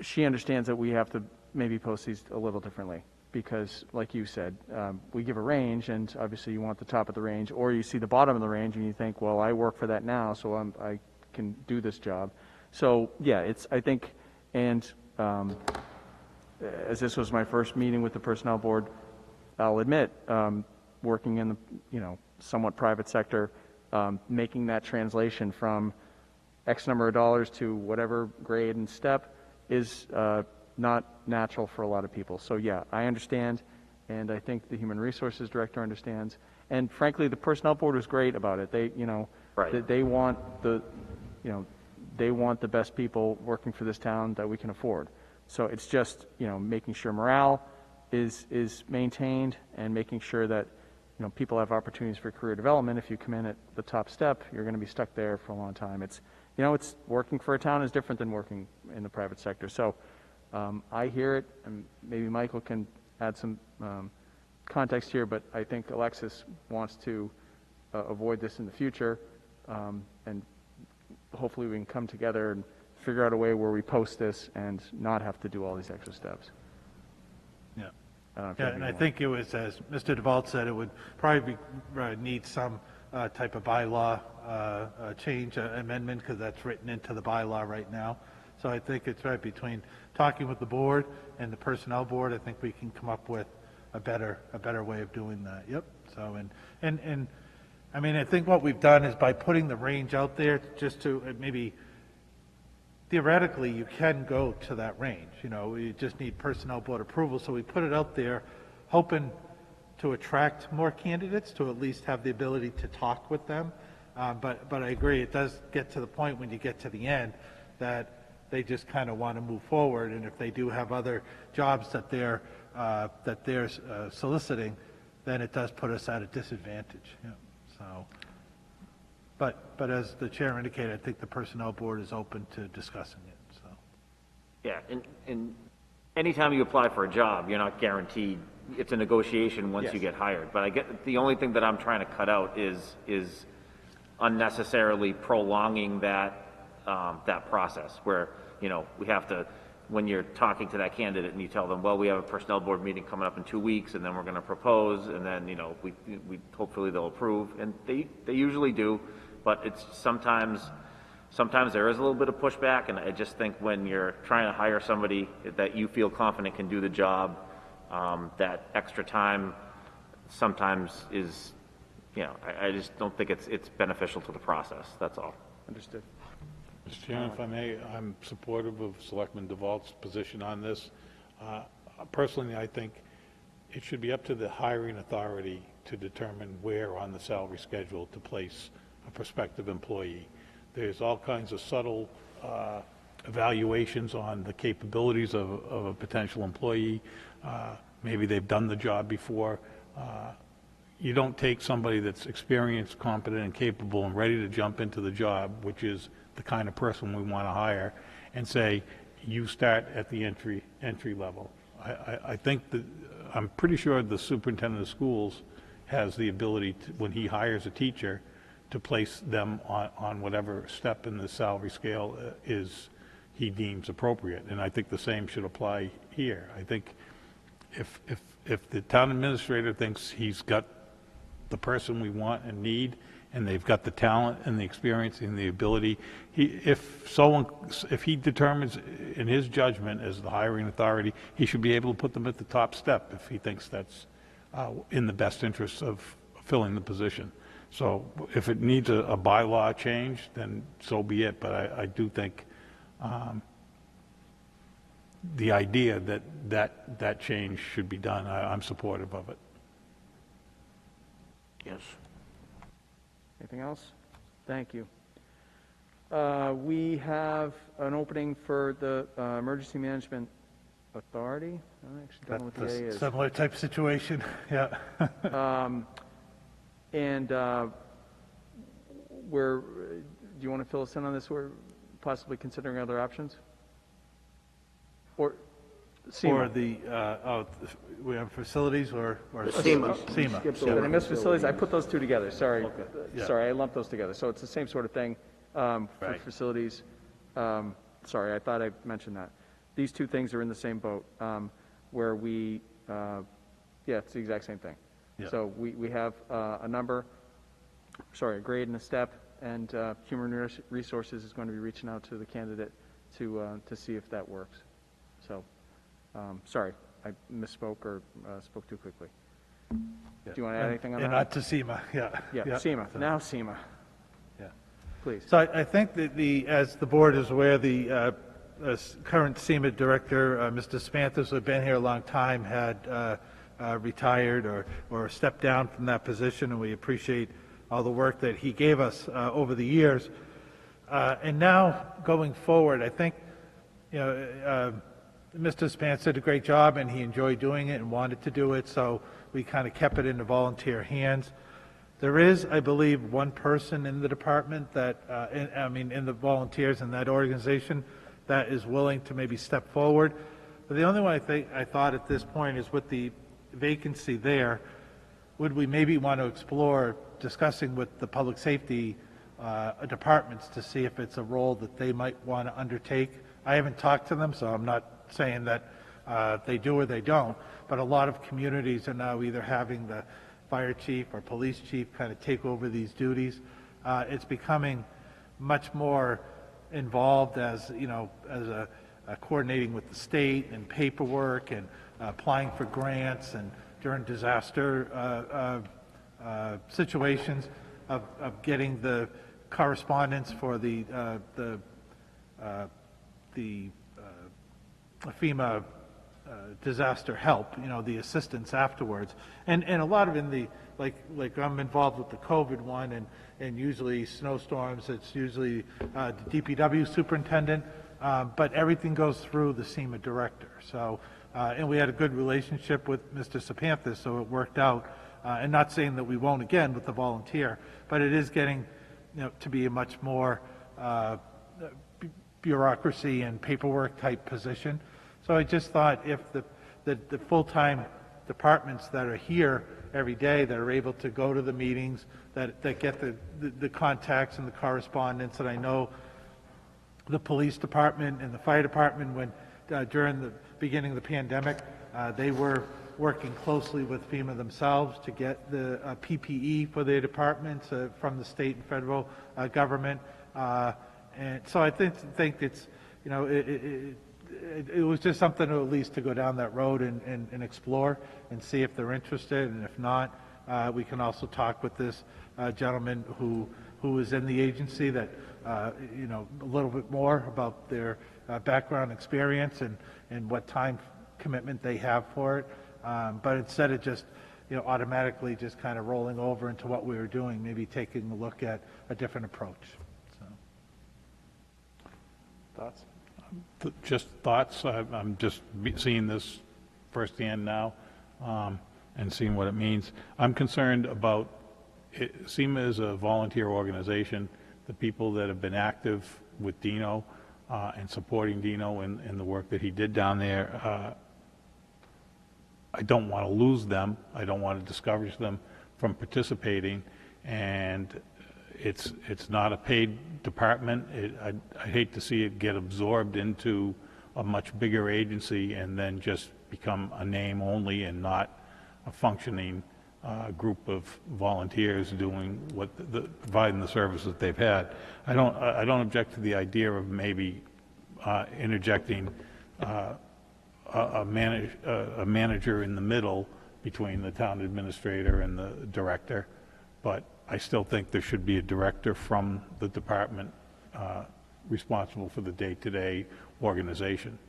she understands that we have to maybe post these a little differently, because like you said, we give a range, and obviously you want the top of the range, or you see the bottom of the range and you think, well, I work for that now, so I can do this job. So yeah, I think, and as this was my first meeting with the Personnel Board, I'll admit, working in the somewhat private sector, making that translation from X number of dollars to whatever grade and step is not natural for a lot of people. So yeah, I understand, and I think the Human Resources Director understands, and frankly, the Personnel Board was great about it. They, Right. they want they want the best people working for this town that we can afford. So it's just, making sure morale is maintained, and making sure that, people have opportunities for career development. If you come in at the top step, you're going to be stuck there for a long time. It's working for a town is different than working in the private sector. So I hear it, and maybe Michael can add some context here, but I think Alexis wants to avoid this in the future, and hopefully we can come together and figure out a way where we post this and not have to do all these extra steps. Yeah. I don't know if Yeah, you have and I any more. think it was, as Mr. DeVault said, it would probably need some type of bylaw change, amendment, because that's written into the bylaw right now. So I think it's right between talking with the board and the Personnel Board, I think we can come up with a better way of doing that. Yep. So, and I think what we've done is by putting the range out there, just to maybe theoretically, you can go to that range. You just need Personnel Board approval. So we put it out there, hoping to attract more candidates, to at least have the ability to talk with them. But I agree, it does get to the point when you get to the end that they just kind of want to move forward. And if they do have other jobs that they're soliciting, then it does put us at a disadvantage. Yeah. So. But as the chair indicated, I think the Personnel Board is open to discussing it, so. Yeah, and anytime you apply for a job, you're not guaranteed, it's a negotiation once you get hired. But I get, the only thing that I'm trying to cut out is unnecessarily prolonging that that process where, we have to, when you're talking to that candidate and you tell them, well, we have a personnel board meeting coming up in 2 weeks, and then we're going to propose, and then, we hopefully they'll approve, and they usually do, but it's sometimes there is a little bit of pushback, and I just think when you're trying to hire somebody that you feel confident can do the job, that extra time sometimes is, I just don't think it's beneficial to the process, that's all. Understood. Mr. Chairman, if I may, I'm supportive of Selectman DeVault's position on this. Personally, I think it should be up to the hiring authority to determine where on the salary schedule to place a prospective employee. There's all kinds of subtle evaluations on the capabilities of a potential employee. Maybe they've done the job before. You don't take somebody that's experienced, competent, and capable and ready to jump into the job, which is the kind of person we want to hire, and say, you start at the entry level. I think that, I'm pretty sure the superintendent of schools has the ability to, when he hires a teacher, to place them on whatever step in the salary scale is he deems appropriate. And I think the same should apply here. I think if the town administrator thinks he's got the person we want and need, and they've got the talent and the experience and the ability, if he determines in his judgment as the hiring authority, he should be able to put them at the top step if he thinks that's in the best interest of filling the position. So if it needs a bylaw change, then so be it, but I do think the idea that change should be done, I'm supportive of it. Yes. Anything else? Thank you. We have an opening for the Emergency Management Authority. I actually don't know what the A is. Similar type situation, yeah. And do you want to fill us in on this? We're possibly considering other options? Or Or we have facilities or SEMA. SEMA. Did I miss facilities? I put those two together, sorry. Yeah. Sorry, I lumped those together. So it's the same sort of thing for Right. facilities. Sorry, I thought I mentioned that. These two things are in the same boat, where it's the exact same thing. Yeah. So we have a grade and a step, and Human Resources is going to be reaching out to the candidate to see if that works. So, sorry, I misspoke or spoke too quickly. Do you want to add anything on that? And not to SEMA, yeah. Yeah, SEMA, now SEMA, Yeah. please. So I think that as the board is aware, the current SEMA director, Mr. Spanthus, who had been here a long time, had retired or stepped down from that position, and we appreciate all the work that he gave us over the years. And now, going forward, I think, Mr. Spance did a great job, and he enjoyed doing it and wanted to do it, so we kind of kept it in the volunteer hands. There is, I believe, one person in the department that, in the volunteers in that organization that is willing to maybe step forward. But the only one I thought at this point is with the vacancy there, would we maybe want to explore discussing with the public safety departments to see if it's a role that they might want to undertake. I haven't talked to them, so I'm not saying that they do or they don't, but a lot of communities are now either having the fire chief or police chief kind of take over these duties. It's becoming much more involved as a coordinating with the state and paperwork and applying for grants and during disaster situations of getting the correspondence for the FEMA disaster help, the assistance afterwards. And a lot of like I'm involved with the COVID one, and usually snowstorms, it's usually the DPW superintendent, but everything goes through the SEMA director. So, and we had a good relationship with Mr. Sapanthis, so it worked out. And not saying that we won't again with the volunteer, but it is getting to be a much more bureaucracy and paperwork type position. So I just thought if the full-time departments that are here every day, that are able to go to the meetings, that get the contacts and the correspondence, and I know the police department and the fire department when, during the beginning of the pandemic, they were working closely with FEMA themselves to get the PPE for their departments from the state and federal government. And so I think it's, you know, it was just something to at least to go down that road and explore and see if they're interested, and if not, we can also talk with this gentleman who is in the agency that, you know, a little bit more about their background experience and what time commitment they have for it. But instead of just, you know, automatically just kind of rolling over into what we were doing, maybe taking a look at a different approach. So. Thoughts? Just thoughts. I'm just seeing this firsthand now and seeing what it means. I'm concerned about SEMA is a volunteer organization. The people that have been active with Dino and supporting Dino in the work that he did down there, I don't want to lose them. I don't want to discourage them from participating. And it's not a paid department. I hate to see it get absorbed into a much bigger agency and then just become a name only and not a functioning group of volunteers doing providing the services that they've had. I don't object to the idea of maybe interjecting a manager in the middle between the town administrator and the director, but I still think there should be a director from the department responsible for the day-to-day organization,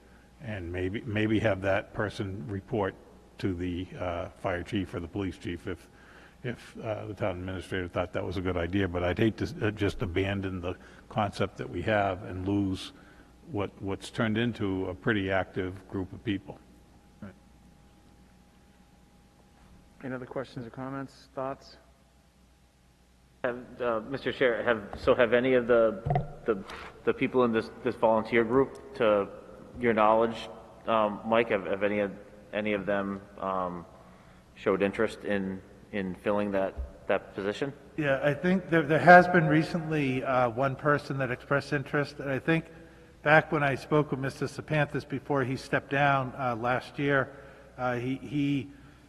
and maybe have that person report to the fire chief or the police chief if the town administrator thought that was a good idea. But I'd hate to just abandon the concept that we have and lose what's turned into a pretty active group of people. Right. Any other questions or comments, thoughts? Mr. Chair, have any of the people in this volunteer group, to your knowledge, Mike, have any of them showed interest in filling that position? Yeah, I think there has been recently one person that expressed interest, and I think back when I spoke with Mr. Sapanthis before he stepped down last year,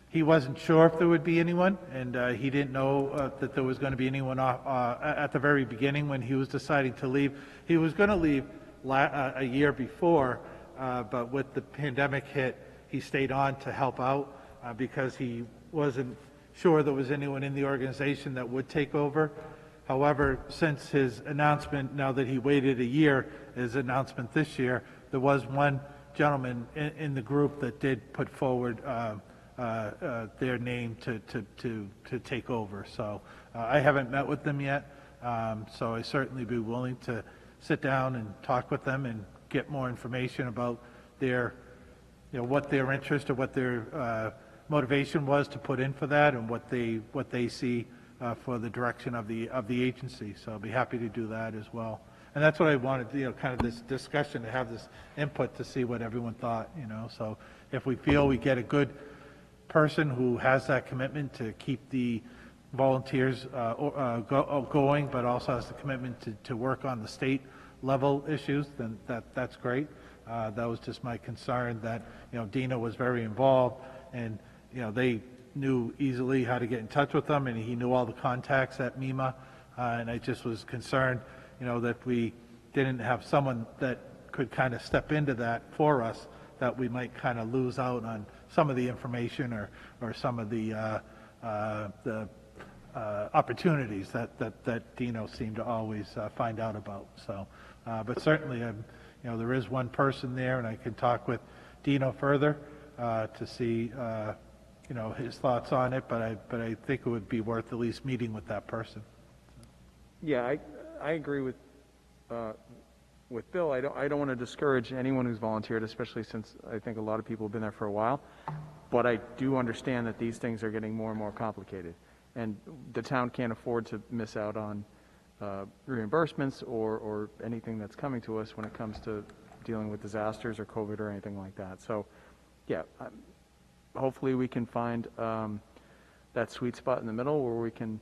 he wasn't sure if there would be anyone, and he didn't know that there was going to be anyone at the very beginning when he was deciding to leave. He was going to leave a year before, but with the pandemic hit, he stayed on to help out because he wasn't sure there was anyone in the organization that would take over. However, since his announcement, now that he waited a year, his announcement this year, there was one gentleman in the group that did put forward their name to take over. So I haven't met with them yet, so I certainly be willing to sit down and talk with them and get more information about their, you know, what their interest or what their motivation was to put in for that, and what they see for the direction of the agency. So I'll be happy to do that as well. And that's what I wanted, you know, kind of this discussion, to have this input to see what everyone thought, you know. So if we feel we get a good person who has that commitment to keep the volunteers going, but also has the commitment to work on the state level issues, then that's great. That was just my concern, that, you know, Dina was very involved, and, you know, they knew easily how to get in touch with them, and he knew all the contacts at MEMA, and I just was concerned, you know, that we didn't have someone that could kind of step into that for us, that we might kind of lose out on some of the information or some of the opportunities that Dino seemed to always find out about. So, but certainly, you know, there is one person there, and I can talk with Dino further to see, you know, his thoughts on it. But I think it would be worth at least meeting with that person. Yeah, I agree with Bill. I don't want to discourage anyone who's volunteered, especially since I think a lot of people have been there for a while. But I do understand that these things are getting more and more complicated, and the town can't afford to miss out on reimbursements or anything that's coming to us when it comes to dealing with disasters or COVID or anything like that. So, yeah, hopefully we can find that sweet spot in the middle where we can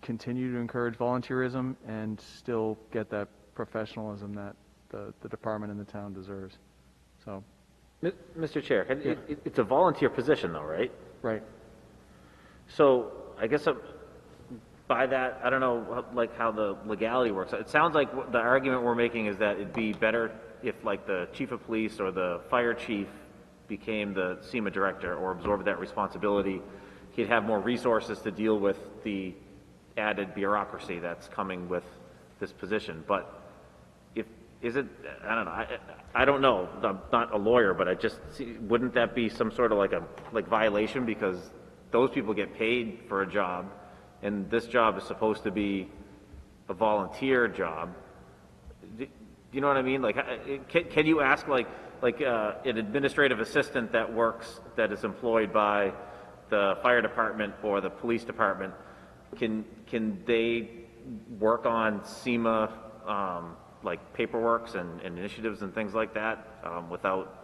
continue to encourage volunteerism and still get that professionalism that the department and the town deserves. So, Mr. Chair, it's a volunteer position though, right? right. So I guess by that, I don't know like how the legality works. It sounds like the argument we're making is that it'd be better if like the chief of police or the fire chief became the SEMA director or absorbed that responsibility. He'd have more resources to deal with the added bureaucracy that's coming with this position. But I don't know. I don't know. I'm not a lawyer, but wouldn't that be some sort of like violation because those people get paid for a job, and this job is supposed to be a volunteer job. Do you know what I mean? Like, can you ask like an administrative assistant that is employed by the fire department or the police department? Can they work on SEMA like paperworks and initiatives and things like that without?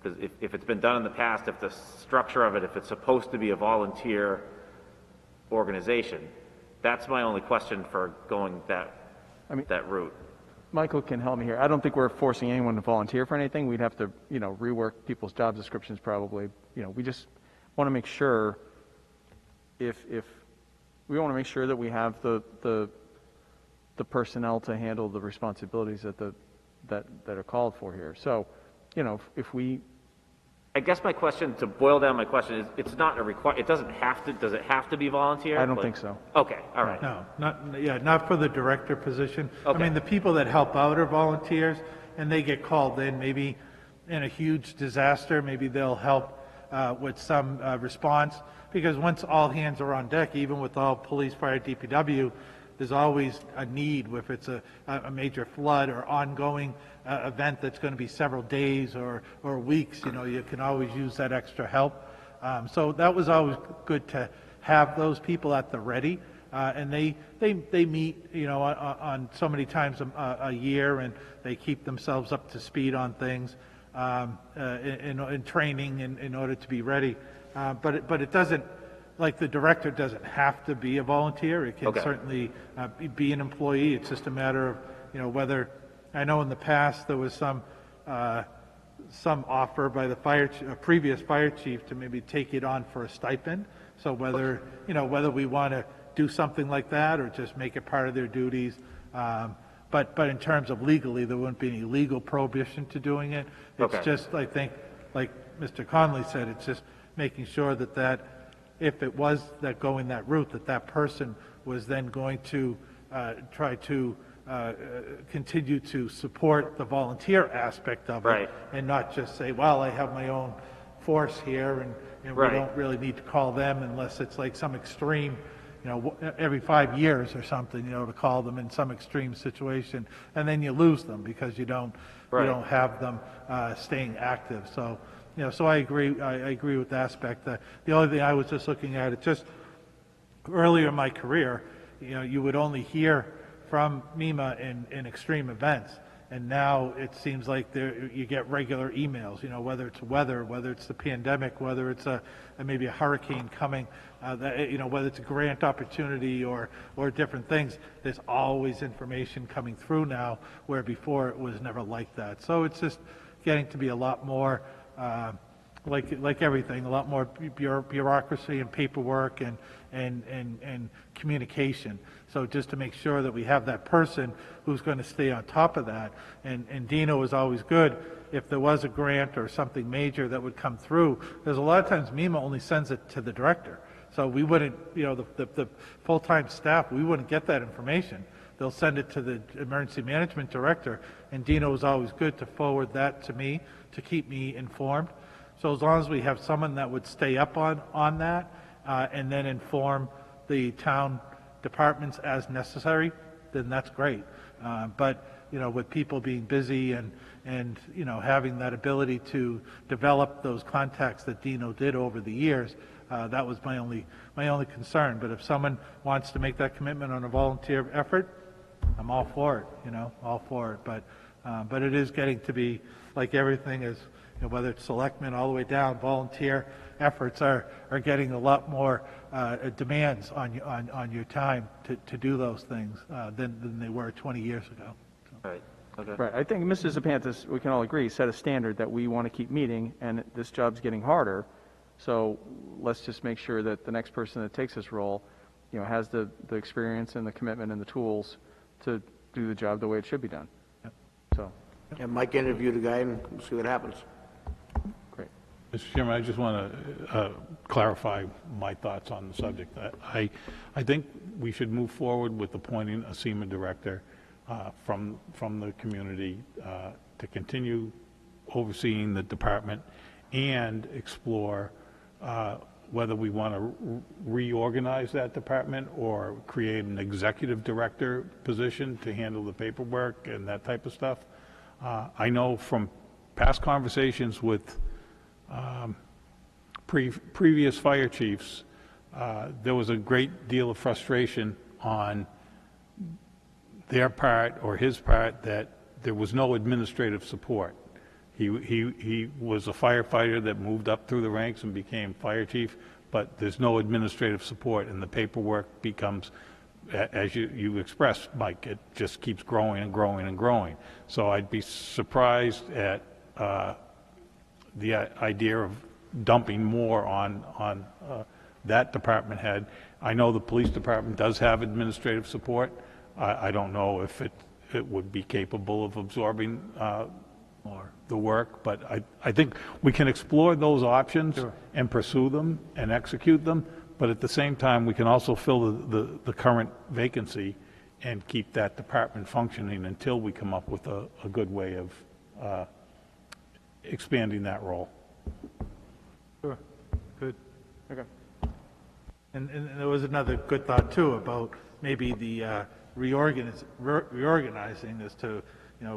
Because if it's been done in the past, if the structure of it, if it's supposed to be a volunteer organization, that's my only question for going that route. Michael can help me here. I don't think we're forcing anyone to volunteer for anything. We'd have to, rework people's job descriptions probably. We just want to make sure if we want to make sure that we have the personnel to handle the responsibilities that are called for here. So, if we, I guess my question, to boil down my question, is it's not a it doesn't have to, does it have to be volunteer? I don't think so. Okay, all right. No, not for the director position. Okay. I mean, the people that help out are volunteers, and they get called in, maybe in a huge disaster, maybe they'll help with some response, because once all hands are on deck, even with all police, fire, DPW, there's always a need if it's a major flood or ongoing event that's going to be several days or weeks. You can always use that extra help. So that was always good to have those people at the ready. And they meet, on so many times a year, and they keep themselves up to speed on things in training in order to be ready. But it doesn't. Like the director doesn't have to be a volunteer. It can certainly be an employee. It's just a matter of, whether, I know in the past there was some offer by the previous fire chief to maybe take it on for a stipend. So whether we want to do something like that or just make it part of their duties. But in terms of legally, there wouldn't be any legal prohibition to doing it. It's just, I think, like Mr. Conley said, it's just making sure that if it was that going that route, that person was then going to try to continue to support the volunteer aspect of it, and not just say, well, I have my own force here, and we don't really need to call them unless it's like some extreme, every 5 years or something, to call them in some extreme situation, and then you lose them because you don't have them staying active. So. So I agree with the aspect. The only thing I was just looking at, just earlier in my career, you would only hear from MEMA in extreme events. And now it seems like you get regular emails, whether it's weather, whether it's the pandemic, whether it's maybe a hurricane coming, whether it's a grant opportunity or different things. There's always information coming through now, where before it was never like that. So it's just getting to be a lot more like everything, a lot more bureaucracy and paperwork and communication. So just to make sure that we have that person who's going to stay on top of that. And Dino is always good. If there was a grant or something major that would come through, there's a lot of times MEMA only sends it to the director. So we wouldn't, the full-time staff, we wouldn't get that information. They'll send it to the emergency management director, and Dino is always good to forward that to me to keep me informed. So as long as we have someone that would stay up on that and then inform the town departments as necessary, then that's great. But with people being busy and having that ability to develop those contacts that Dino did over the years, that was my only concern. But if someone wants to make that commitment on a volunteer effort, I'm all for it. All for it. But it is getting to be like everything is. Whether it's selectmen all the way down, volunteer efforts are getting a lot more demands on your time to do those things than they were 20 years ago. Right, okay. Right, I think Mr. Zepantis, we can all agree, set a standard that we want to keep meeting, and this job's getting harder, so let's just make sure that the next person that takes this role, has the experience and the commitment and the tools to do the job the way it should be done. So, And Mike interview the guy and we'll see what happens. great. Mr. Chairman, I just want to clarify my thoughts on the subject. I think we should move forward with appointing a SEMA director from the community to continue overseeing the department and explore whether we want to reorganize that department or create an executive director position to handle the paperwork and that type of stuff. I know from past conversations with previous fire chiefs, there was a great deal of frustration on their part or his part that there was no administrative support. He was a firefighter that moved up through the ranks and became fire chief, but there's no administrative support, and the paperwork becomes, as you expressed, Mike, it just keeps growing and growing and growing. So I'd be surprised at the idea of dumping more on that department head. I know the police department does have administrative support. I don't know if it would be capable of absorbing the work, but I think we can explore those options and pursue them and execute them, but at the same time, we can also fill the current vacancy and keep that department functioning until we come up with a good way of expanding that role. Sure, good. Okay. And there was another good thought, too, about maybe the reorganizing as to,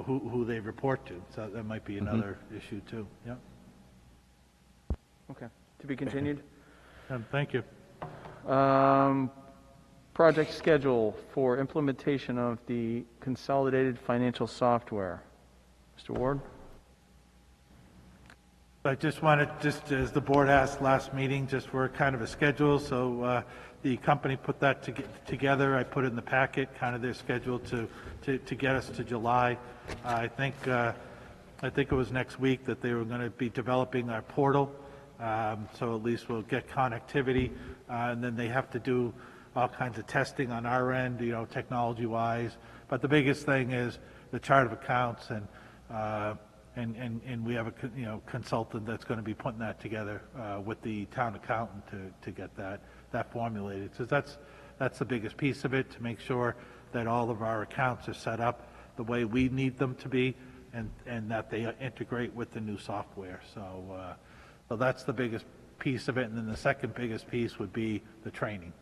who they report to. So that might be another issue, too. Yeah. Okay, to be continued. Thank you. Project schedule for implementation of the consolidated financial software. Mr. Ward? I just wanted, just as the board asked last meeting, just for kind of a schedule, so the company put that together. I put it in the packet, kind of their schedule to get us to July. I think it was next week that they were going to be developing our portal, so at least we'll get connectivity, and then they have to do all kinds of testing on our end, technology-wise. But the biggest thing is the chart of accounts, and we have a consultant that's going to be putting that together with the town accountant to get that formulated. So that's the biggest piece of it, to make sure that all of our accounts are set up the way we need them to be, and that they integrate with the new software. So that's the biggest piece of it. And then the second biggest piece would be the training.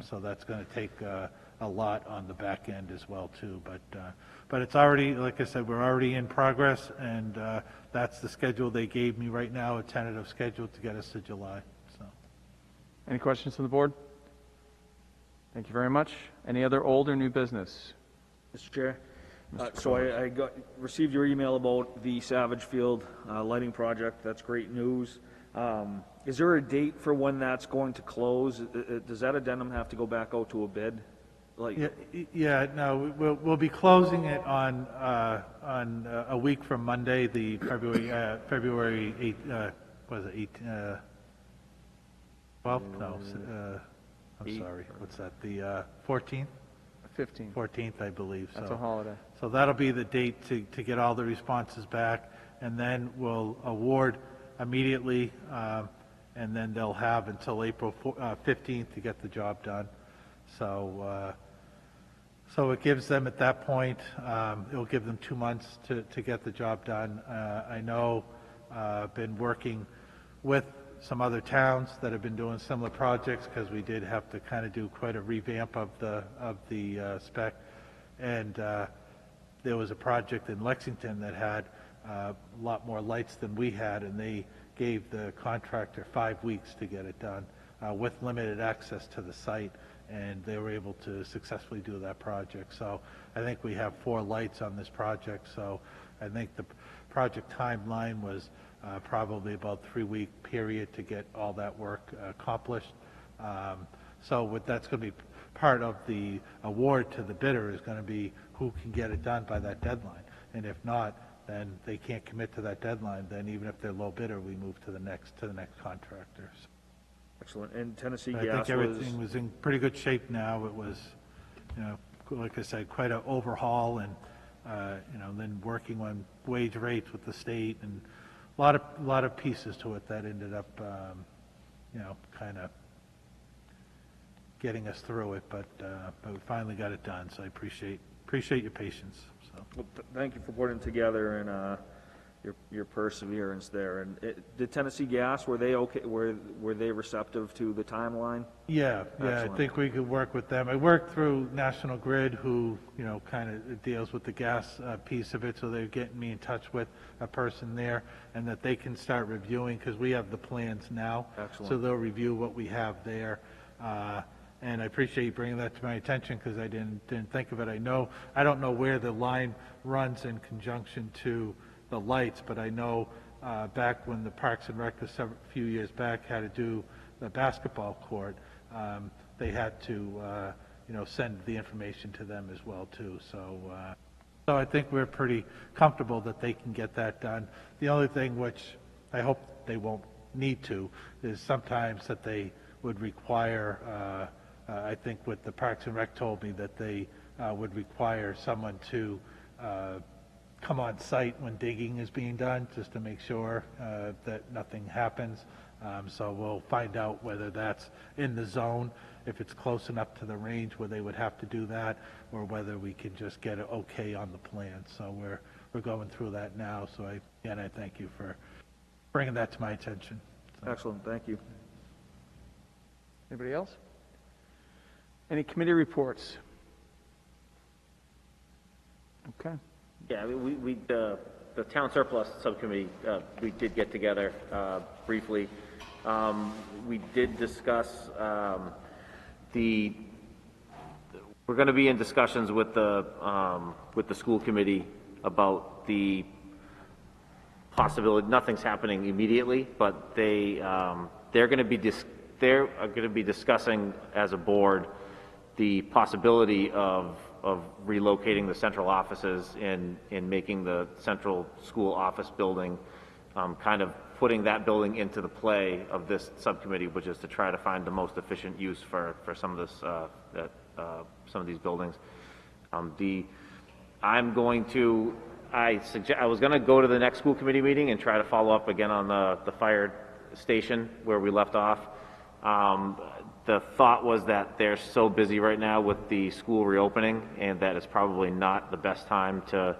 So that's going to take a lot on the back end as well, too. But it's already, like I said, we're already in progress, and that's the schedule they gave me right now, a tentative schedule to get us to July. So. Any questions from the board? Thank you very much. Any other old or new business? Mr. Chair, so I received your email about the Savage Field lighting project. That's great news. Is there a date for when that's going to close? Does that addendum have to go back out to a bid? No, we'll be closing it on a week from Monday, the February 8th, was it 12th? No, I'm sorry, what's that, the 14th? 14th, I believe. That's a holiday. So that'll be the date to get all the responses back, and then we'll award immediately, and then they'll have until April 15th to get the job done. So it gives them at that point, it'll give them 2 months to get the job done. I know I've been working with some other towns that have been doing similar projects, because we did have to kind of do quite a revamp of the spec. And there was a project in Lexington that had a lot more lights than we had, and they gave the contractor 5 weeks to get it done with limited access to the site, and they were able to successfully do that project. So I think we have 4 lights on this project, so I think the project timeline was probably about 3-week period to get all that work accomplished. So that's going to be part of the award to the bidder, is going to be who can get it done by that deadline. And if not, then they can't commit to that deadline, then even if they're low bidder, we move to the next contractor. So Excellent. And Tennessee I Gas think was, everything was in pretty good shape now. It was, like I said, quite an overhaul, and, then working on wage rates with the state, and a lot of pieces to it that ended up, kind of getting us through it, but we finally got it done, so I appreciate your patience, so. well, thank you for putting it together and your perseverance there. And did Tennessee Gas, were they okay? Were they receptive to the timeline? Yeah, I Excellent. think we could work with them. I worked through National Grid, who, kind of deals with the gas piece of it, so they're getting me in touch with a person there, and that they can start reviewing, because we have the plans now. Excellent. So they'll review what we have there. And I appreciate you bringing that to my attention, because I didn't think of it. I don't know where the line runs in conjunction to the lights, but I know back when the Parks and Rec a few years back had to do the basketball court, they had to send the information to them as well too. So I think we're pretty comfortable that they can get that done. The only thing which I hope they won't need to is sometimes that they would require, I think what the Parks and Rec told me, that they would require someone to come on site when digging is being done, just to make sure that nothing happens. So we'll find out whether that's in the zone, if it's close enough to the range where they would have to do that, or whether we can just get it okay on the plan. So we're going through that now. So I thank you for bringing that to my attention. So. Excellent. Thank you. Anybody else? Any committee reports? Okay. Yeah, the town surplus subcommittee, we did get together briefly. We did discuss we're going to be in discussions with the school committee about the possibility. Nothing's happening immediately, but they're going to be discussing as a board the possibility of relocating the central offices and making the central school office building, kind of putting that building into the play of this subcommittee, which is to try to find the most efficient use for some of this, some of these buildings. I was going to go to the next school committee meeting and try to follow up again on the fire station where we left off. The thought was that they're so busy right now with the school reopening, and that it's probably not the best time to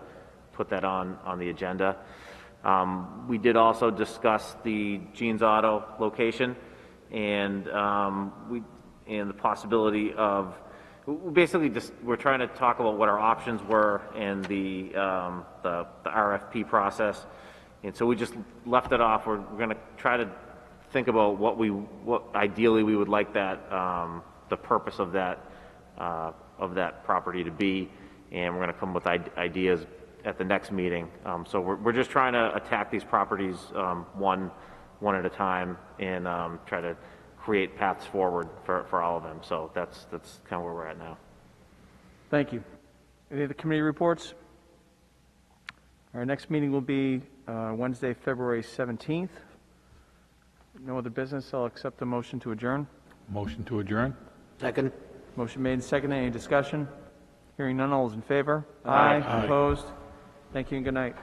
put that on the agenda. We did also discuss the Jeans Auto location, and the possibility of basically we're trying to talk about what our options were in the RFP process, and so we just left it off. We're going to try to think about what ideally we would like that the purpose of that property to be, and we're going to come with ideas at the next meeting. So we're just trying to attack these properties one at a time, and try to create paths forward for all of them. So that's kind of where we're at now. Thank you. Any other committee reports? Our next meeting will be Wednesday, February 17th. No other business. I'll accept the motion to adjourn. Motion to adjourn? Second? Motion made and seconded. Any discussion? Hearing none, all is in favor? Aye. Opposed? Thank you and good night.